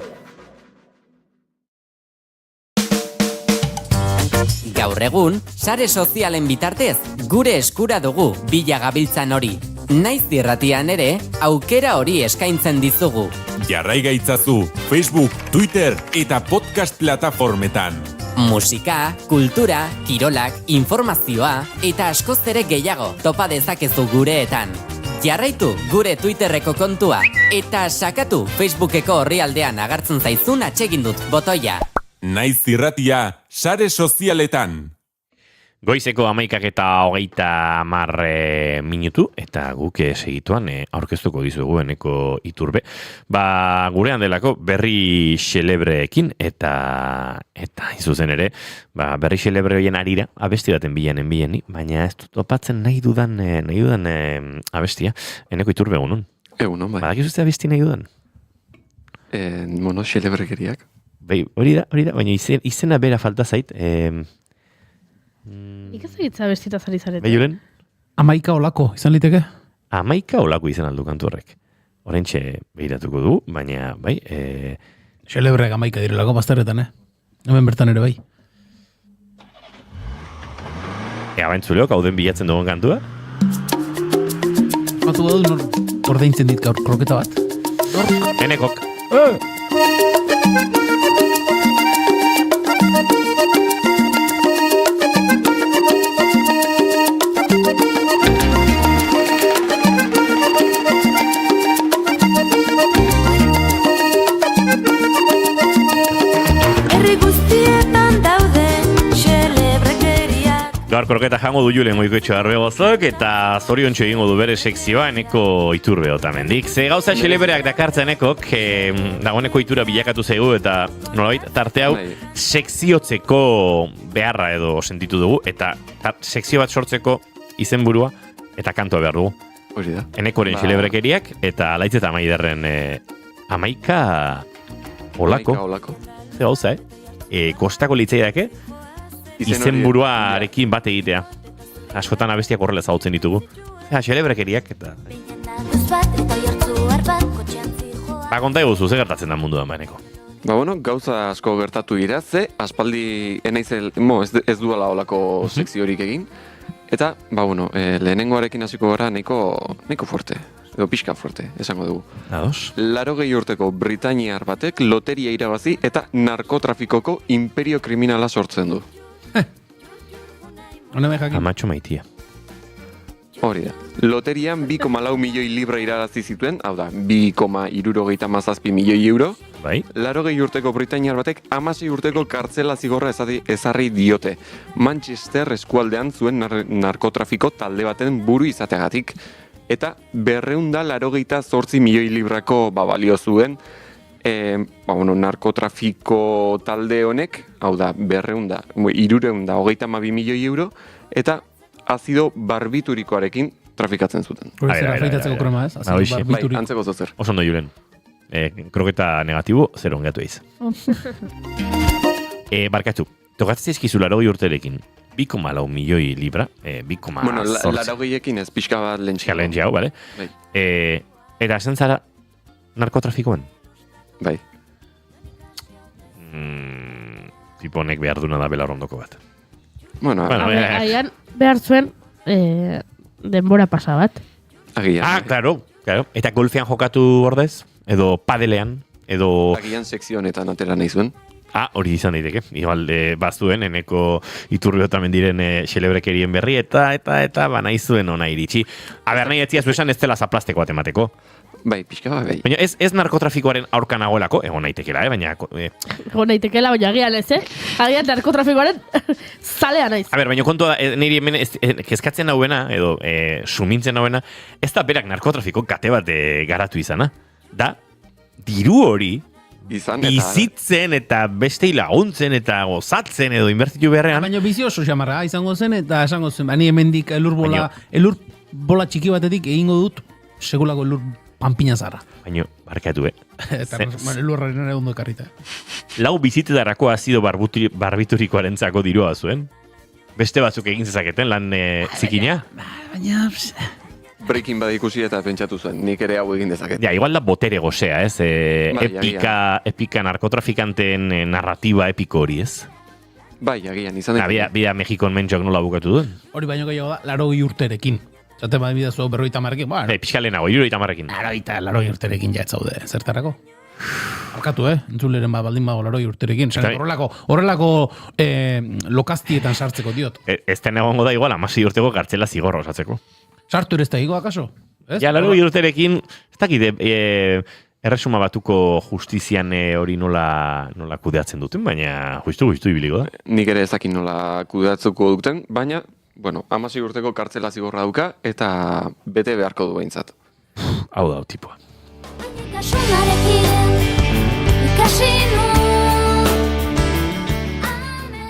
Gaur egun, sare sozialen bitartez, gure eskura dugu bila gabiltzan hori. Naiz irratian ere, aukera hori eskaintzen dizugu. Jarrai gaitzazu Facebook, Twitter eta podcast plataformetan. Musika, kultura, kirolak, informazioa eta askoz ere gehiago topa dezakezu gureetan. Jarraitu gure Twitterreko kontua eta sakatu Facebookeko orrialdean agertzen zaizun atsegin dut botoia. Naiz irratia, sare sozialetan. Goizeko 11:30 minutu, eta guk segituan aurkeztuko dizuegu eneko iturbe. Gurean delako berri xelebreekin, eta izuzen ere, berri xelebre horien arira, abesti baten bilanen, baina ez dut opatzen nahi dudan abestia, eneko iturbe egunon. Egunon, bai. Badakizu ze abesti nahi dudan? Xelebrekeriak. Bai, hori da, baina izena bera falta zait, Ikazagitza bestita zari zarete. Julen? 11 olako, izan liteke? 11 olako izan aldu kantu horrek. Horentxe behiratuko du, baina, bai... Xelebreak 11 direlako bazterretan, Hemen bertan ere bai. Baintzuleok, hauden bilatzen dugun kantua? Batu badu, ordeintzen dit gaur kroketa bat. Enekok. Gaur kroketa jango du Julen Goikoetxo Arbegozok eta zoriontxo egingo du bere sekzioa eneko iturbe otamendik. Ze gauza xelebreak dakartzen enekok, dagoeneko itura bilakatu zaigu eta nolabait tarte hau sekziotzeko beharra edo sentitu dugu eta sekzio bat sortzeko izenburua eta kantua behar dugu. Hori da. Enekoren xelebrekeriak eta Alaitz eta Maiderren 11 olako. Ze gauza, kostako litzaideake? Izenburuarekin bat egitea. Askotan abestiak horrela ezagutzen ditugu. Xelebrekeriak eta... Konta eguzu, ze gertatzen da munduan baineko? Gauza asko gertatu dira, ze aspaldi ez duela olako sekziorik egin. Eta, lehenengoarekin hasiko gara nahiko fuerte. Edo pixka fuerte, esango dugu. 80 urteko britainiar batek loteria irabazi eta narkotrafikoko imperio kriminala sortzen du. Amatxo maitia. Hori da. Loterian 2,4 milioi libra irabazi zituen, hau da, 2,67 milioi euro. Bai. 80 urteko britainiar batek 16 urteko kartzela zigorra ezarri diote. Manchester eskualdean zuen narkotrafiko talde baten buru izateagatik. Eta 288 milioi librako balio zuen narkotrafiko talde honek, hau da, 332 milioi euro, eta azido barbiturikoarekin trafikatzen zuten. Hori zera afeitatzeko krema ez? Bai, antzeko zozer. Oso ondo Julen. Kroketa negatibo, zero ongatu eiz. Barkatu, tokatzen zaizkizu 80 urterekin. 2,4 milioi libra, 2,8... Bueno, 80ekin ez, pixka bat lentxeago. Bale? Eta esan zara narkotrafikoan? Bai. Tiponek behar duna da belar ondoko bat. Aian behar zuen denbora pasa bat. Agian. Claro. Eta golfean jokatu ordez? Edo padelean? Edo... Agian sekzio honetan atera nahi zuen. Hori izan daiteke. Igual bazuen, eneko iturbe otamen diren xelebrekerien berri, eta nahi zuen ona iritsi. Nahi etziaz esan ez dela zaplasteko atemateko. Bai, pixka bat, bai. Baina ez narkotrafikoaren aurka nagoelako, egon naitekela, baina... Egon naitekela, baina agian ez, Agian narkotrafikoaren zalea naiz. Baina kontua da, niri hemen kezkatzen nauena, edo sumintzen nauena, ez da berak narkotrafiko kate bat garatu izana. Da, diru hori, bizitzen eta bestei laguntzen eta gozatzen edo inbertitu beharrean. Baina bizio oso xamarra izango zen eta esango zen, bani hemendik elur bola txiki batetik egingo dut segulako elur panpina zarra. Baina, barkatu, Eta elurraren ere ondo karrita. Lau bizitetarako azido barbiturikoaren zako dirua zuen. Beste batzuk egin zezaketen lan zikina. Baina... Breaking Bad ikusi eta pentsatu zuen, nik ere hau egin dezaket. Igual da botere gozea, ez? Epika narkotrafikanteen narratiba epiko hori, ez? Bai, agian, izan dut. Bida Mexikon mentxok nola bukatu duen? Hori baino gehiago da, 80 urterekin. Zate bat bidazu 50 marrekin, Piskalenago, 70 marrekin. 80 urterekin ja ez zaude, zertarako? Arkatu, entzuleren baldin bago 80 urterekin. Horrelako lokaztietan sartzeko diot. Ez den egongo da igual, 16 urteko kartzela zigorra osatzeko. Sartu ere ez da higo, akaso? Ja, 80 urterekin, ez dakit, erresuma batuko justizian hori nola kudeatzen duten, baina justu ibiliko da. Nik ere ezakin nola kudeatzuko duten, baina, bueno, 16 urteko kartzela zigorra dauka, eta bete beharko du behintzat. Hau da, tipoa.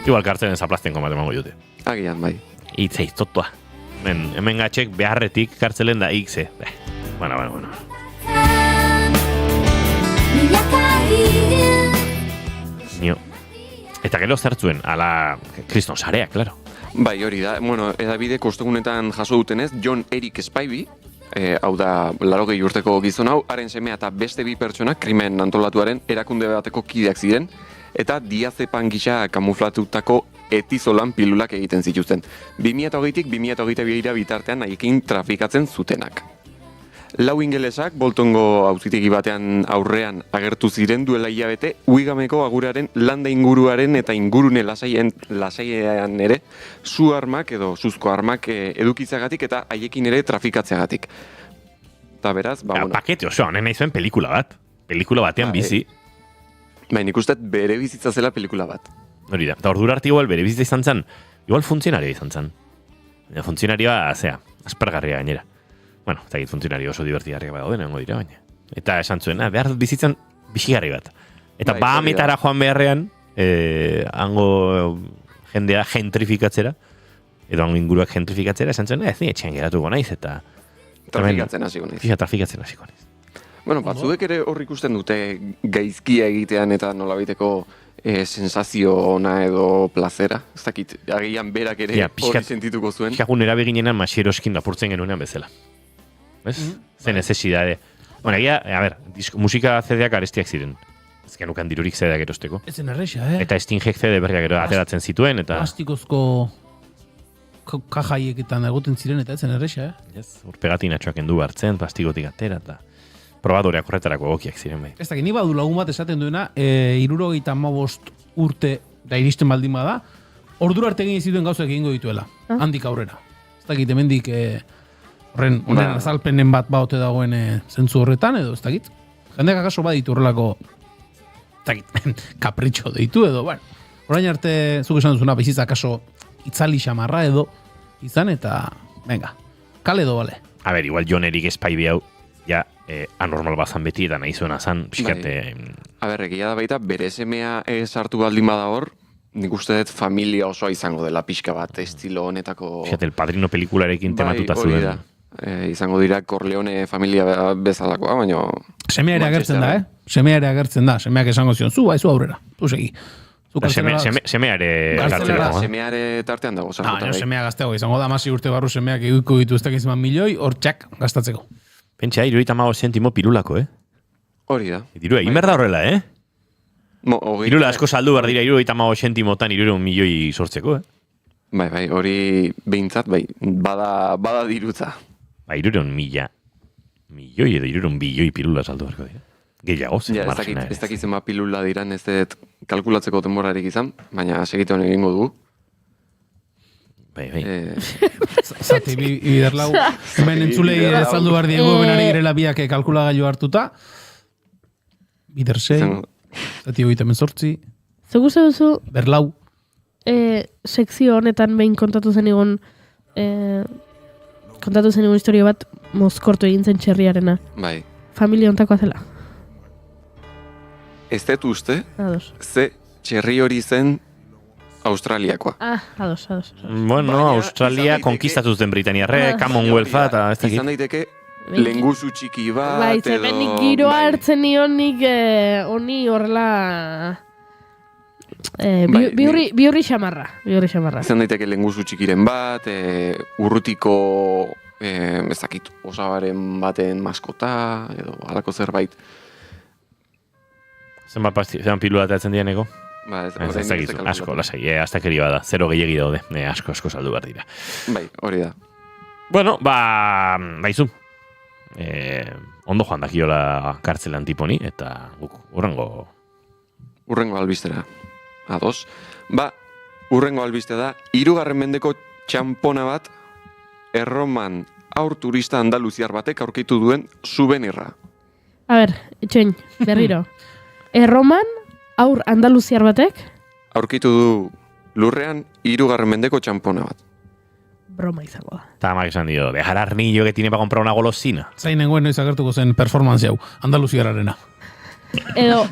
Igual kartzelen zaplaztenko bat emango dute. Agian, bai. Itze, iztotua. Hemen gatxek beharretik kartzelen da ikze. Bueno. Nio. Eta gero zertzuen, ala, kriston sarea, klaro. Bai, hori da. Bueno, edabide kostegunetan jaso dutenez, John Eric Spivey, hau da, 80 urteko gizon hau, haren semea eta beste bi pertsonak krimen antolatuaren erakunde bateko kideak ziren, eta diazepan gisa kamuflatutako etizolan pilulak egiten zituzten. 2008tik 2022 bitartean haiekin trafikatzen zutenak. 4 ingelesak Boltongo auzitegi batean aurrean agertu ziren duela hilabete Uigameko aguraren landa inguruaren eta ingurune lasaian ere zu armak edo suzko armak edukitzagatik eta haiekin ere trafikatzeagatik. Eta beraz, bueno. Pakete oso, honen nahi zuen pelikula bat. Pelikula batean bizi. Nik uste bere bizitza zela pelikula bat. Hori da, eta ordura arte igual bere bizitza izan zen, igual funtzionaria izan zen. Funtzionarioa, aspergarria gainera. Bueno, eta funtzionario oso divertigarriak badaude, nengo dira, baina. Eta esan zuen, behar bizitzan bizigarri bat. Eta bahametara joan beharrean, hango jendea gentrifikatzera, edo hango inguruak gentrifikatzera, esan zuen, ez etxean geratuko naiz, eta... Trafikatzen hasiko naiz. Trafikatzen hasiko naiz. Bueno, batzuek ere hor ikusten dute gaizkia egitean eta nolabiteko sensazio ona edo plazera. Ez dakit, agian berak ere hori sentituko zuen. Pixkakun erabeginenan masieroskin lapurtzen genuenean bezala. ¿Ves? Zen necesidade. Bueno, egia, a ver, musika CD-ak arestiak ziren. Ez genukan dirurik CD-ak erosteko. Ez zen erresa, Eta Stingek CD berriak ateratzen zituen, eta... Plastikozko kajaieketan egoten ziren, eta ez zen erresa, Urpegatinatxoak endu hartzen, plastikotik atera, eta... Probadoreak horretarako egokiak ziren bai. Ez dakit, ni badu lagun bat esaten duena, 75 urte da iristen baldin bada, ordura arte egin zituen gauzak egingo dituela, handik aurrera. Ez dakit, hemendik horren azalpenen bat baute dagoen zentzu horretan, edo ez dakit. Jendeak akaso baditu horrelako, ez dakit, kapritxo deitu edo, bueno. Orain arte, zuk esan duzuna, bizitza akaso itzali xamarra edo izan, eta, venga, kale edo, bale. A ber, igual John Eric Spivey hau, ja, anormal bazan beti eta nahi zuena zan, pixkate... A ber, egia da baita, bere semea sartu baldin bada hor, nik uste dut familia osoa izango dela pixka bat, estilo honetako... Fíjate, El Padrino pelikularekin tematuta zuen. Da. Izango dira Corleone familia bezalakoa, baina... Semea ere agertzen da, Semea ere agertzen da, semeak esango zion, zu aurrera, zu segi. Semea ere tartean dago. Semea gazteago izango da, 16 urte barru semeak eguiko ditu ez dakiz milioi, hor txak gastatzeko. Pentsa, 75 zentimo pirulako, Hori da. Dirua, inber da horrela, Pirula asko saldu behar dira 75 zentimotan 300 milioi sortzeko, Bai, hori behintzat, bada dirutza. 300 milioi edo 300 bilioi pirula saldu beharko dira. Gehiago, zen margina. Ez dakitzen pilula diran, ez dut kalkulatzeko denborarik izan, baina segitean egingo dugu. Bai. Zati, biderlau, hemen entzulei ere saldu behar diego, benari girela biak kalkulagailu hartuta. Bidersei, zati hori temen sortzi. Zegu duzu? Berlau. Sekzio honetan behin kontatu zen igon historio bat mozkortu egin zen txerriarena. Bai. Familia ontakoa zela. Ez dut uste, Ados. ze txerri hori zen Australiakoa. Ados. Bueno, Australia konkistatuz den Britaniarre, Commonwealtha, eta ez dakit. Izan daiteke, lenguzu txiki bat, bai, zemenik giroa hartzen nionik honi horrela... Biurri xamarra. Izan daiteke lenguzu txikiren bat, urrutiko, ez dakit, osabaren baten maskota, edo halako zerbait. Zenbat pilula atatzen dianeko? Ez dakit, asko, lasai, aztakeri bada, zero gehiagi daude, asko saldu behar dira. Bai, hori da. Bueno, baizu. Ondo joan dakiola kartzelan tiponi, eta urrengo albistera. Ados. Urrengo albiste da, 3. mendeko txampona bat, Erroman aur turista andaluziar batek aurkitu duen souvenirra. A ber, etxoin, berriro. Erroman, aur andaluziar batek? Aurkitu du lurrean 3. mendeko txampona bat. Broma izango da. Eta amak esan dio, dejar arnillo que tiene para comprar una golosina. Zain nengoen noiz agertuko zen performance hau, andaluziararena. Edo,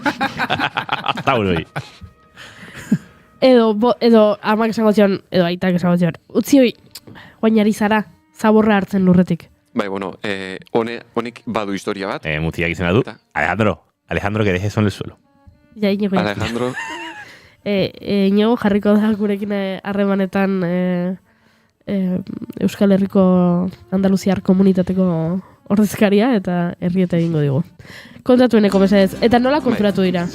Tauroi. edo amak esango zion, edo aitak esango zion, utzi hoi, guainari zara, zaborra hartzen lurretik. Bai, bueno, honek badu historia bat. Mutiak izena du. Alejandro, que dejes en el suelo. Ja, Iñigo. Alejandro. Iñigo jarriko da gurekin harremanetan Euskal Herriko Andaluziar komunitateko ordezkaria eta herrieta egingo digu. Kontatueneko mesedez. Eta nola konturatu dira?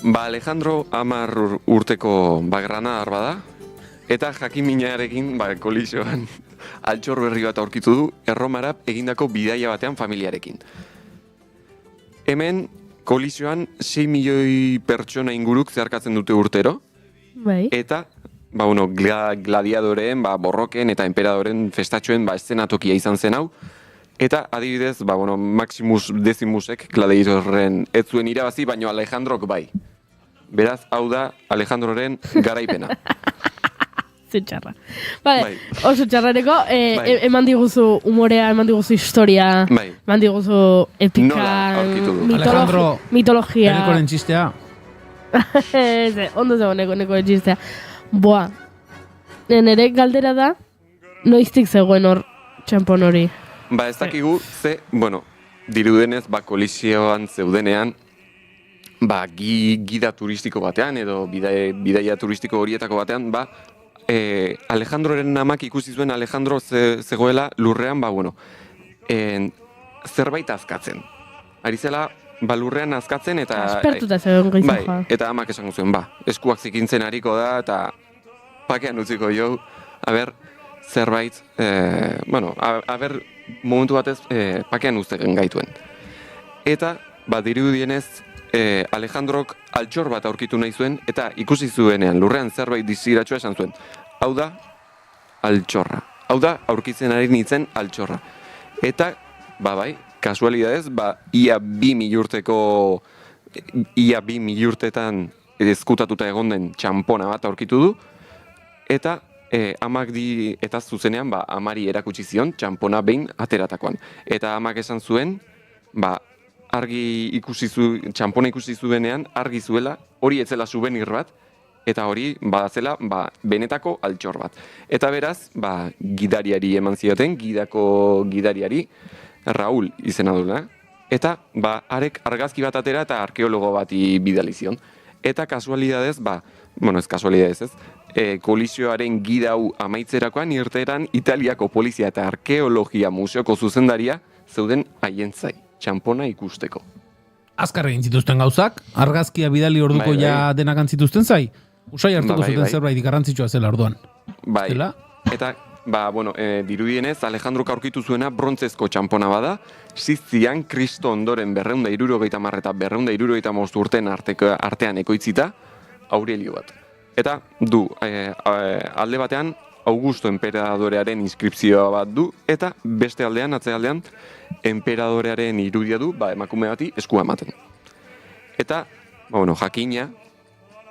Ba, Alejandro 10 urteko Granadar bada, eta jakiminarekin kolisioan altxor berri bat aurkitu du Erromara egindako bidaia batean familiarekin. Hemen kolisioan 6 milioi pertsona inguruk zeharkatzen dute urtero, bai. Eta gladiadoreen, borroken eta emperadoren festatxoen eszenatokia izan zen hau. Eta adibidez, Maximus Decimusek gladiatorren ez zuen irabazi, baino Alejandrok bai. Beraz, hau da Alejandroren garaipena. Zitxarra. Bai, oso txarrareko, eman diguzu humorea, eman diguzu historia, eman diguzu epika, mitologia. Enekoren txistea. Ondo zego nekoren txistea. Boa, nire galdera da, noiztik zegoen hor txampon hori? Ez dakigu, dirudenez, kolisioan zeudenean, gida turistiko batean, edo bidaia turistiko horietako batean, Alejandroren amak ikusi zuen Alejandro zegoela lurrean, zerbait azkatzen. Ari zela, lurrean azkatzen eta... Aspertuta zegoen goizan joa. Eta amak esango zuen, eskuak zikintzen hariko da, eta pakean utziko jo, zerbait, momentu batez pakean uzten gaituen. Eta, dirudienez, Alejandrok altxor bat aurkitu nahi zuen, eta ikusi zuenean lurrean zerbait diziratxoa esan zuen. Hau da, altxorra. Hau da, aurkitzen ari nintzen altxorra. Eta, kasualidadez, ia 2.000 urtetan ezkutatuta egon den txampona bat aurkitu du, eta amak eta zuzenean, amari erakutsi zion txampona behin ateratakoan. Eta amak esan zuen, txampona ikusi zuenean, argi zuela, hori etzela souvenir bat, eta hori badazela benetako altxor bat. Eta beraz, gidariari eman zioten, gidako gidariari, Raul izena duela, eta arek argazki bat atera eta arkeologo bati bidali zion. Eta kasualidadez, ez kasualidadez ez, kolisioaren gida hau amaitzerakoan irteeran Italiako Polizia eta Arkeologia Museoko zuzendaria zeuden haien zai, txampona ikusteko. Azkar egin zituzten gauzak, argazkia bidali orduko denak antzituzten zai, usai hartuko zuten zerbait garrantzitsua zela orduan. Eta dirudienez, Alejandrok aurkitu zuena brontzezko txampona bada, Sizian Kristo ondoren 270 eta 275 urten artean ekoitzita, Aurelio bat. Eta alde batean, Augusto Emperadorearen inskripzioa bat du, eta beste aldean, atzealdean, Emperadorearen irudia du, emakume bati eskua ematen. Eta, jakina,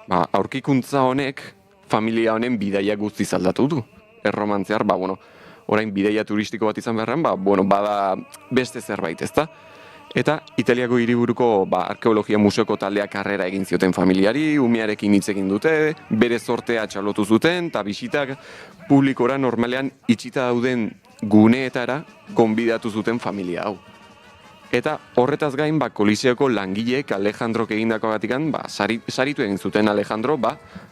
aurkikuntza honek, familia honen bidaia guztiz aldatu du. Erromantzear, orain bidaia turistiko bat izan beharren, bada beste zerbait, ezta? Eta Italiako hiriburuko Arkeologia Museoko taldea karrera egin zioten familiari, umearekin hitz egin dute, bere zortea txalotu zuten, eta bisitak publikora normalean itxita dauden guneetara gonbidatu zuten familia hau. Eta horretaz gain, koliseoko langileek Alejandrok egindako gatikan, saritu egin zuten Alejandro,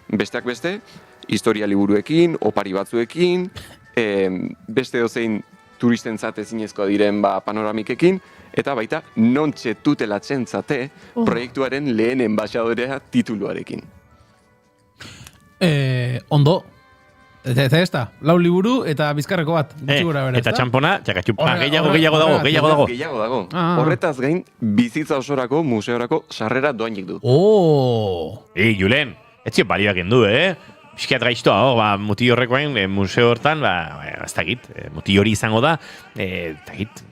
besteak beste, historia liburuekin, opari batzuekin, beste dozein turistentzat ezinezkoa diren panoramikekin, eta baita non txetutelatzen zate proiektuaren lehen enbaixadorea tituluarekin. Ondo. Eta ez da, 4 liburu eta bizkarreko bat. Eta txampona, gehiago dago. Horretaz gain, bizitza osorako, museorako sarrera doainik dut. Julen, ez zio balioak endu, Piskat gaiztoa, muti horrekoen, museo hortan, ez dakit, muti hori izango da, ez dakit.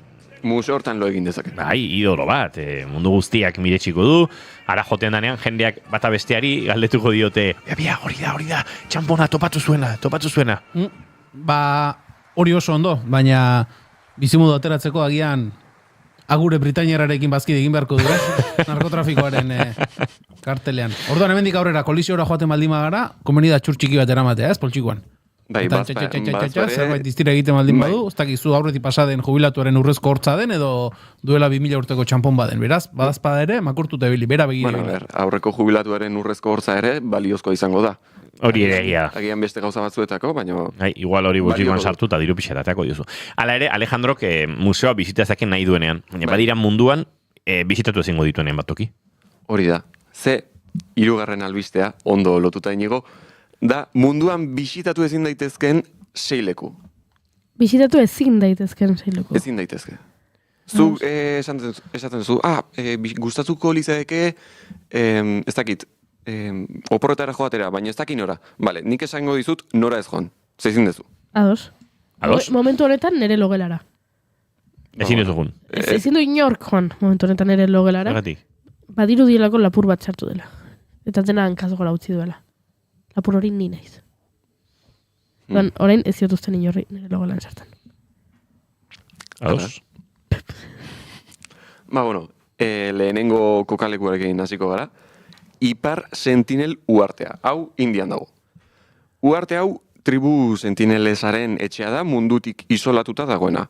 Museo hortan lo egin dezake. Bai, idolo bat, mundu guztiak miretxiko du, ara joten danean jendeak bata besteari galdetuko diote, bia, hori da, txampona topatu zuena. Hori oso ondo, baina bizimodu ateratzeko agian agure Britainiararekin bazkide egin beharko du, narkotrafikoaren kartelean. Orduan hemendik aurrera kolisiora joaten baldin bagara, komeni da txurtxiki bat eramatea, poltsikoan. Bai, zerbait diztira egiten baldin badu, ez dakizu aurretik pasaden jubilatuaren urrezko hortza den, edo duela 2000 urteko txampon baden. Beraz, badazpada ere, makurtute bili, bera begire. Aurreko jubilatuaren urrezko hortza ere, baliozkoa izango da. Hori ere egia. Agian beste gauza batzuetako, baina... Igual hori bultikoan sartu eta diru pixetateako diozu. Hala ere, Alejandrok museoa bizitazaken nahi duenean. Baina badira munduan, bizitatu ezingo dituenean bat toki. Hori da. Ze, 3. albistea, ondo lotuta inigo, da munduan bisitatu ezin daitezken 6 leku. Bisitatu ezin daitezken 6 leku. Ezin daitezke. Zu, esaten zu, gustatuko lizaeke, ez dakit, oporretara joatera, baina ez dakin nora. Vale, nik esango dizut nora ez joan. Zezin dezu. Ados. Momentu honetan nere logelara. Ezin ez dugun. Ezin du inork joan momentu honetan nere logelara. Egatik. Badiru dielako lapur bat sartu dela. Eta dena hankazgora utzi duela. Lapur hori ni naiz. Orain ez ziotuzten inorri nere logelan sartan. Ados. Lehenengo kokalekuarekin hasiko gara. Ipar Sentinel uhartea. Hau, Indian dago. Uharte hau, tribu sentinelesaren etxea da mundutik isolatuta dagoena.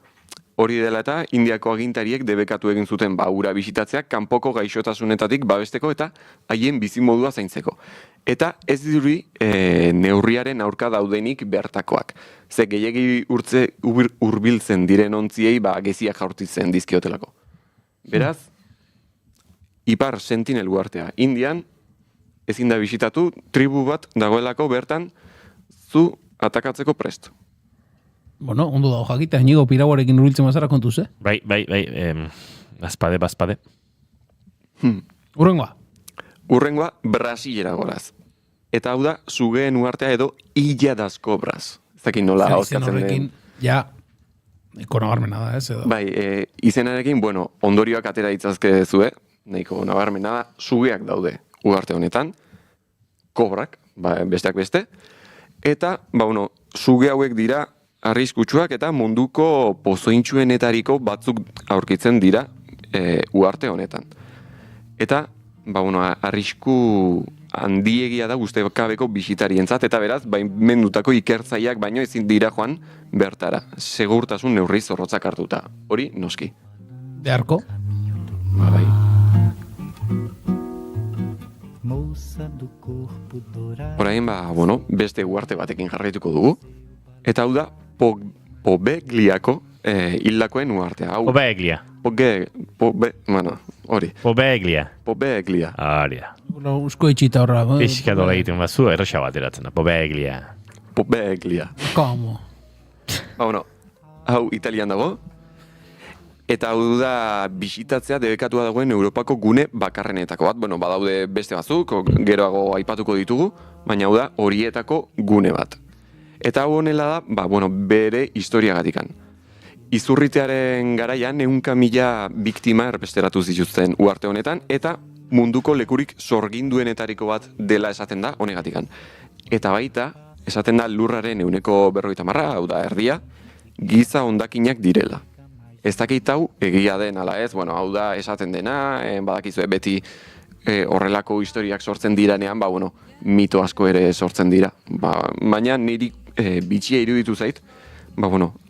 Hori dela eta Indiako agintariek debekatu egin zuten ura bisitatzeak kanpoko gaixotasunetatik babesteko eta haien bizimodua zaintzeko. Eta ez diri neurriaren aurka daudenik bertakoak. Ze gehiegi hurbiltzen diren ontziei geziak jaurtitzen dizkiotelako. Beraz, Ipar Sentinel uhartea. Indian, ezin da bisitatu, tribu bat dagoelako bertan zu atakatzeko prest. Bueno, ondo dago jakita, inigo pirauarekin urbiltzen mazara kontuz, eh? Bai, bazpade. Urrengoa? Brasilera goraz. Eta hau da, zugeen uhartea edo Illa das Cobras. Zakin nola hauskatzen den. Ja, nahiko nabarmena da, ez edo? Bai, izenarekin, ondorioak atera ditzazke zue, nahiko nabarmena da, zugeak daude uharte honetan, kobrak, besteak beste, eta, zuge hauek dira arriskutsuak eta munduko pozointxuenetariko batzuk aurkitzen dira uharte honetan. Eta, arrisku handiegia da guztekabeko bisitarientzat, eta beraz, mendutako ikertzaileak baino ezin dira joan bertara. Segurtasun neurri zorrotzak hartuta. Hori, noski. Beharko? Bai. Orain, beste uharte batekin jarraituko dugu. Eta hau da, Pobegliako hildakoen uhartea. Pobeglia. Hori. Pobeglia. Hori da. Usko itxita horra. Piskat hori egiten bazu, erroxa bat eratzen da. Pobeglia. Como? Hau Italian dago. Eta hau da bisitatzea debekatua dagoen Europako gune bakarrenetako bat. Badaude beste batzuk, geroago aipatuko ditugu, baina hau da horietako gune bat. Eta hau honela da, bere historiagatikan. Izurritearen garaian 100.000 biktima erbesteratu zituzten uharte honetan, eta munduko lekurik sorginduenetariko bat dela esaten da honegatikan. Eta baita, esaten da lurraren 50%, hau da erdia, giza hondakinak direla. Ez dakit hau egia den ala ez, hau da esaten dena, badakizue beti horrelako historiak sortzen diranean, mito asko ere sortzen dira. Baina niri bitxia iruditu zait,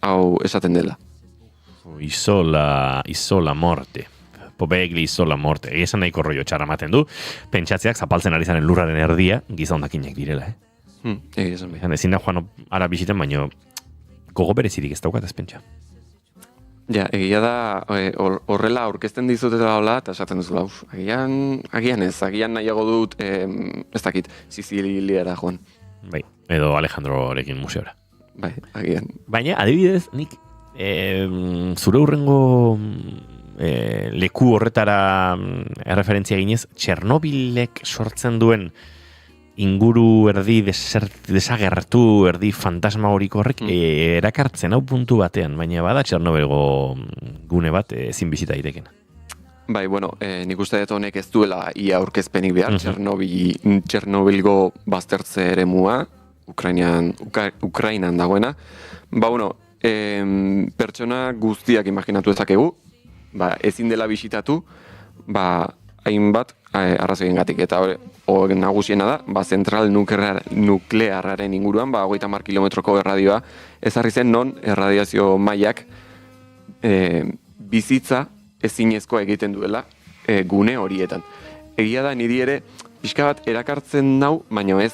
hau esaten dela. Isola morte. Pobegli isola morte. Esan nahiko rollo txarra maten du, pentsatzeak zapaltzen ari zaren lurraren erdia, giza hondakinak direla, Ezin da joan ara bisiten, baina gogo berezirik ez daukat ez pentsa. Ja, egia da, horrela aurkezten dizutela hola, eta esaten duzula, agian nahiago dut, ez dakit, Siziliara joan. Bai, edo Alejandrorekin museora. Bai, agian. Baina, adibidez, nik zure hurrengo leku horretara erreferentzia ginez, Txernobilek sortzen duen inguru erdi desagertu, erdi fantasmagoriko horrek erakartzen hau puntu batean, baina bada Txernobelgo gune bat ezin bizita daiteken. Bai, bueno, nik uste dut honek ez duela ia aurkezpenik behar, Txernobelgo baztertze eremua, Ukrainan dagoena. Ba, bueno, pertsona guztiak imaginatu ezakegu, ezin dela bisitatu, hainbat arrazoiengatik, eta hori nagusiena da, zentral nuklearraren inguruan, 30 kilometroko erradioa ezarri zen non erradiazio mailak bizitza ezinezkoa egiten duela gune horietan. Egia da, niri ere, pixka bat erakartzen nau, baina ez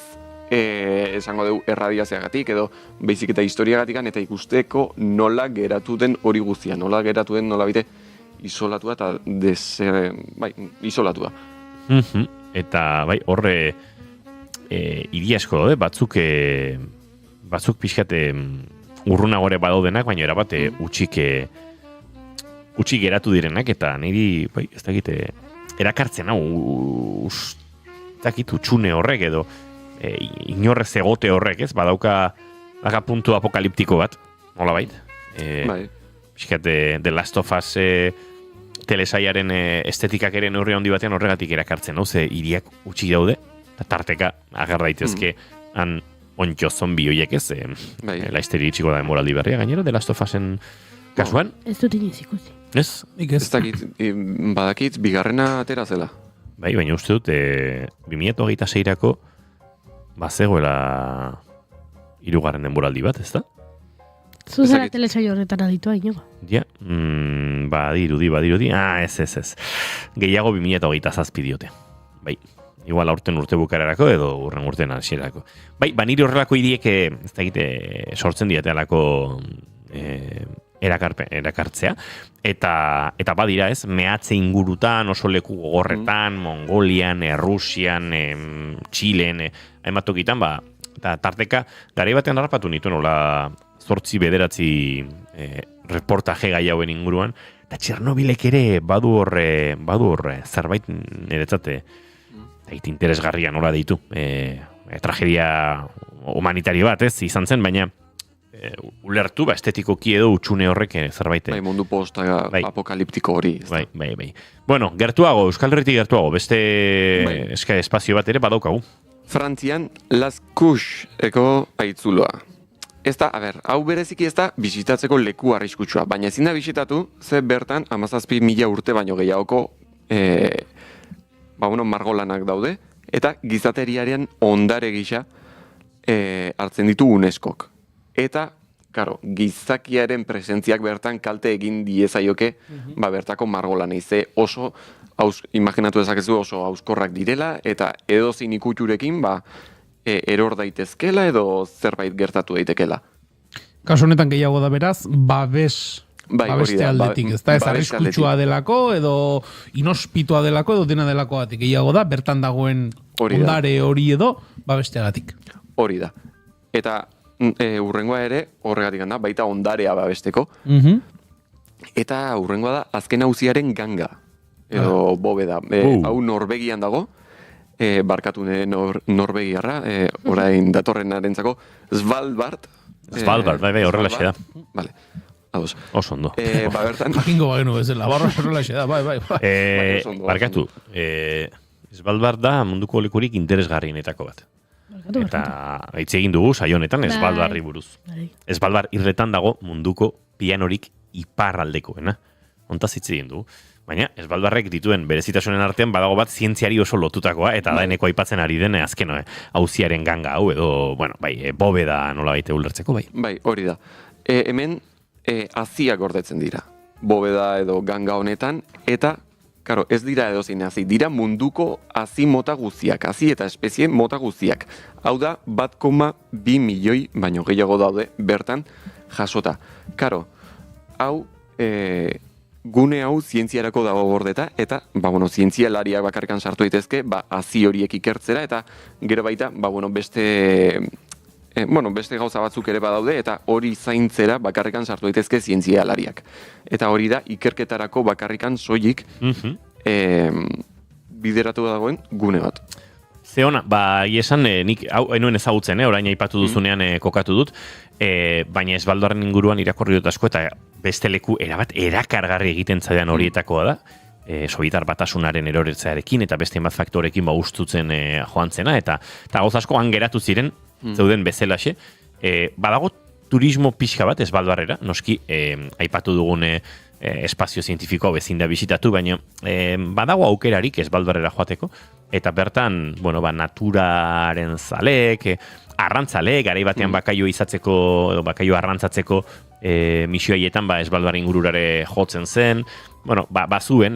esango dugu erradiazioagatik edo baizik eta historiagatikan eta ikusteko nola geratu den hori guztia, nola geratu den nola bite isolatua eta isolatua. Eta horre hiri asko daude, batzuk pixkate urrunagore badaudenak, baina erabat utxik geratu direnak, eta niri, ez dakit, erakartzen hau, ez dakit, utxune horrek edo, inorrez egote horrek, ez? Badauka puntu apokaliptiko bat, nola bait? Pixkate, The Last of Us telesaiaren estetikak ere neurri handi batean horregatik erakartzen, hau, ze hiriak utxik daude, eta tarteka agar daitezke han ontxo zombi horiek, ez? Laizteri itxiko da moraldi berria, gainera, The Last of Usen kasuan? Ez dut inoiz ikusi. Ez? Ez dakit, badakit, bigarrena atera zela. Bai, baina uste dut, 2026-rako bazegoela 3. denboraldi bat, ez da? Zuzara telesaio horretan aditua, inoa. Ja, badirudi. Ez. Gehiago 2027 diote. Bai, igual aurten urte bukararako edo urren urten hasierako. Bai, niri horrelako hiriek ez da egite sortzen diate alako erakartzea. Eta badira ez, mehatze ingurutan, oso leku gogorretan, Mongolian, Errusian, Txilen, hainbat tokitan, eta tarteka, garai batean harrapatu nitu nola 8-9 reportaje gai hauen inguruan, eta Txernobilek ere badu horre zerbait niretzate interesgarria nola deitu. Tragedia humanitario bat, ez, izan zen, baina ulertu, estetikoki edo utxune horrek zerbait. Bai, mundu posta apokaliptiko hori. Bai. Bueno, gertuago, Euskal Herritik gertuago, beste espazio bat ere badaukagu. Frantzian, Las Couches-eko aitzuloa. Ez da, hau bereziki ez da bisitatzeko leku arriskutsua, baina ezin da bisitatu, ze bertan 17.000 urte baino gehiagoko margolanak daude, eta gizateriaren ondare gisa hartzen ditu UNESCOk. Eta, gizakiaren presentziak bertan kalte egin diezaioke bertako margolanei. Ze oso, imaginatu dezakezu oso hauskorrak direla, eta edozein ikutxurekin, eror daitezkela edo zerbait gertatu daitekela. Kasu honetan gehiago da beraz, babeste aldetik, ez da? Ez arriskutsua delako, edo inospitua delako, edo dena delako batik. Gehiago da, bertan dagoen ondare hori edo, babesteagatik. Hori da. Eta urrengoa ere, horregatik da, baita ondarea babesteko. Eta urrengoa da, azken auziaren ganga. Edo bobeda. Hau Norvegian dago, barkatu Norvegiarra, orain datorrenarentzako, Svalbard. Svalbard, bai, horrela xe da. Vale. Ados. Oso ondo. Bertan... Jakingo bagenu bezala, barra horrela xe da, bai. Barkatu, Svalbard da munduko lekurik interesgarrienetako bat. Eta hitz egin dugu saionetan Svalbardi buruz. Svalbard irretan dago munduko pianorik iparraldekoena. Hontaz hitz egin dugu. Baina Svalbardrek dituen berezitasunen artean badago bat zientziari oso lotutakoa, eta da eneko aipatzen ari den azken auziaren ganga hau edo, bobeda nola baite ulertzeko, bai. Bai, hori da. Hemen haziak gordetzen dira. Bobeda edo ganga honetan, eta ez dira edozein hazi, dira munduko hazi mota guztiak, hazi eta espezie mota guztiak. Hau da, 1,2 milioi baino gehiago daude bertan jasota. Hau, gune hau zientziarako dago gordeta, eta, zientzialariak bakarrikan sartu daitezke, hazi horiek ikertzera, eta gero baita, beste gauza batzuk ere badaude, eta hori zaintzera bakarrikan sartu daitezke zientzialariak. Eta hori da, ikerketarako bakarrikan soilik bideratu dagoen gune bat. Ze ona, esan, nik enuen ezagutzen, orain aipatu duzunean kokatu dut, baina Esbaldoaren inguruan irakorri dut asko, eta beste leku erabat erakargarri egiten zaidan horietakoa da, Sobietar Batasunaren eroretzearekin, eta beste bat faktorekin ustutzen joan zena, eta gauz asko han geratu ziren, zeuden bezalaxe, badago turismo pixka bat Esbaldarrera, noski aipatu dugune espazio zientifikoa bezin da bisitatu, baina badago aukerarik Esbaldarrera joateko, eta bertan, naturaren zalek, arrantzale, garai batean bakaio izatzeko, edo bakaio arrantzatzeko misioaietan Esbaldarren ingururare jotzen zen, bazuen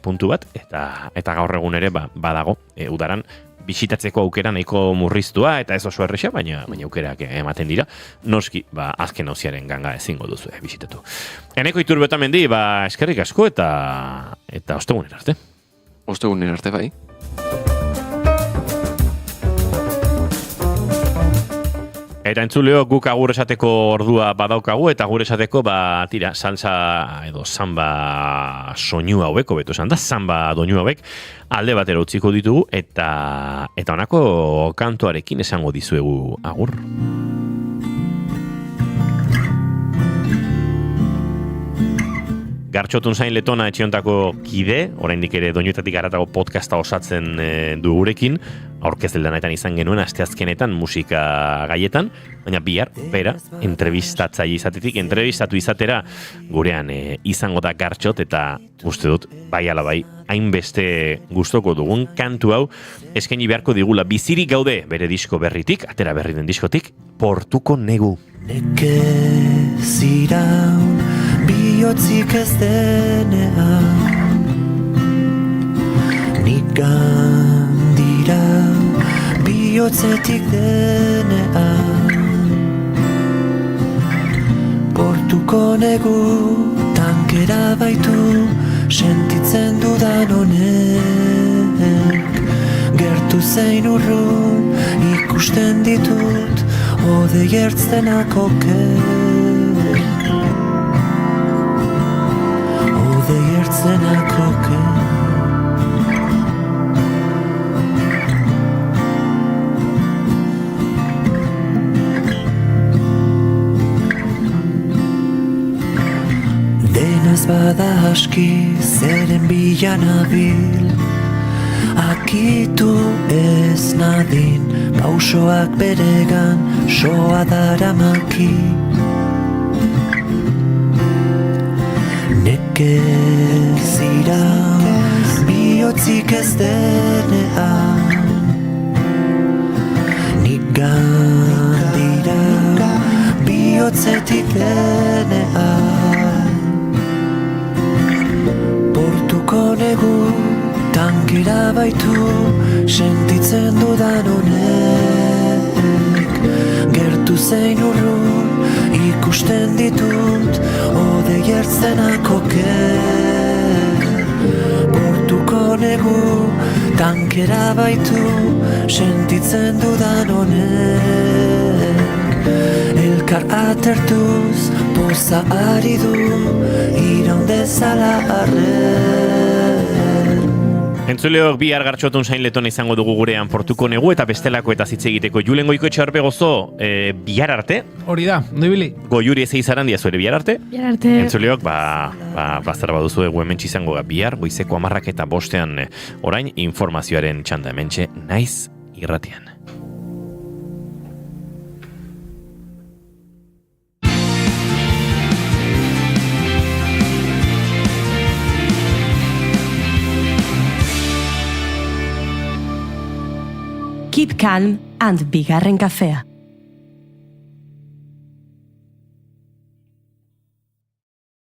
puntu bat, eta gaur egun ere badago udaran, bisitatzeko aukera nahiko murriztua, eta ez oso erresa, baina aukerak ematen dira. Noski, azken hauziaren ganga ezingo duzu bisitatu. Eneko Iturbetamendi, eskerrik asko, eta ostegunen arte. Ostegunen arte, bai. Eta entzuleo guk agur esateko ordua badaukagu, eta agur esateko, salsa edo samba soinu hauek, hobeto esan da, samba doinu hauek, alde batera utziko ditugu, eta honako kantuarekin esango dizuegu agur. Gartxotun zain letona etxiontako kide, oraindik ere doinuetatik haratago podcasta osatzen du gurekin, aurkezdeldanetan izan genuen asteazkenetan musika gaietan, baina bihar, bera, entrevistatzaile izatetik, entrevistatu izatera gurean izango da Gartxot, eta uste dut, bai ala bai, hainbeste gustoko dugun kantu hau, eskaini beharko digula bizirik gaude bere disko berritik, atera berri den diskotik, Portuko negu. Nekez iraun bihotzik ez denean, nik gandira bihotzetik denean, Portuko negu tankera baitu sentitzen dudan honek, gertu zein urrun ikusten ditut odei ertzenak oker, odei ertzenak oker. Denez bada aski zeren bilan abil, akitu ez nadin, pausoak beregan soa daramaki. Nekez iraun bihotzik ez denean, nik gandira bihotzetik denean, Portuko negu tankera baitu sentitzen dudan honek, gertu zein urrun ikusten ditut odei ertzenak oker, Portuko negu tankera baitu sentitzen dudan honek, elkar atertuz poza ari du iraun dezala arren. Entzuleok bihar Gartxotun zain letona izango dugu gurean Portuko negu eta bestelako eta hitz egiteko. Julen Goikoetxe Arbegozo, bihar arte. Hori da, nobili. Goiuri ez eizaran dia zuere bihar arte. Bihar arte. Entzuleok, bazter baduzu egu hementsi izango bihar, goizeko 10:00 orain informazioaren txanda hementxe naiz irratian. Keep calm and bigarren kafea.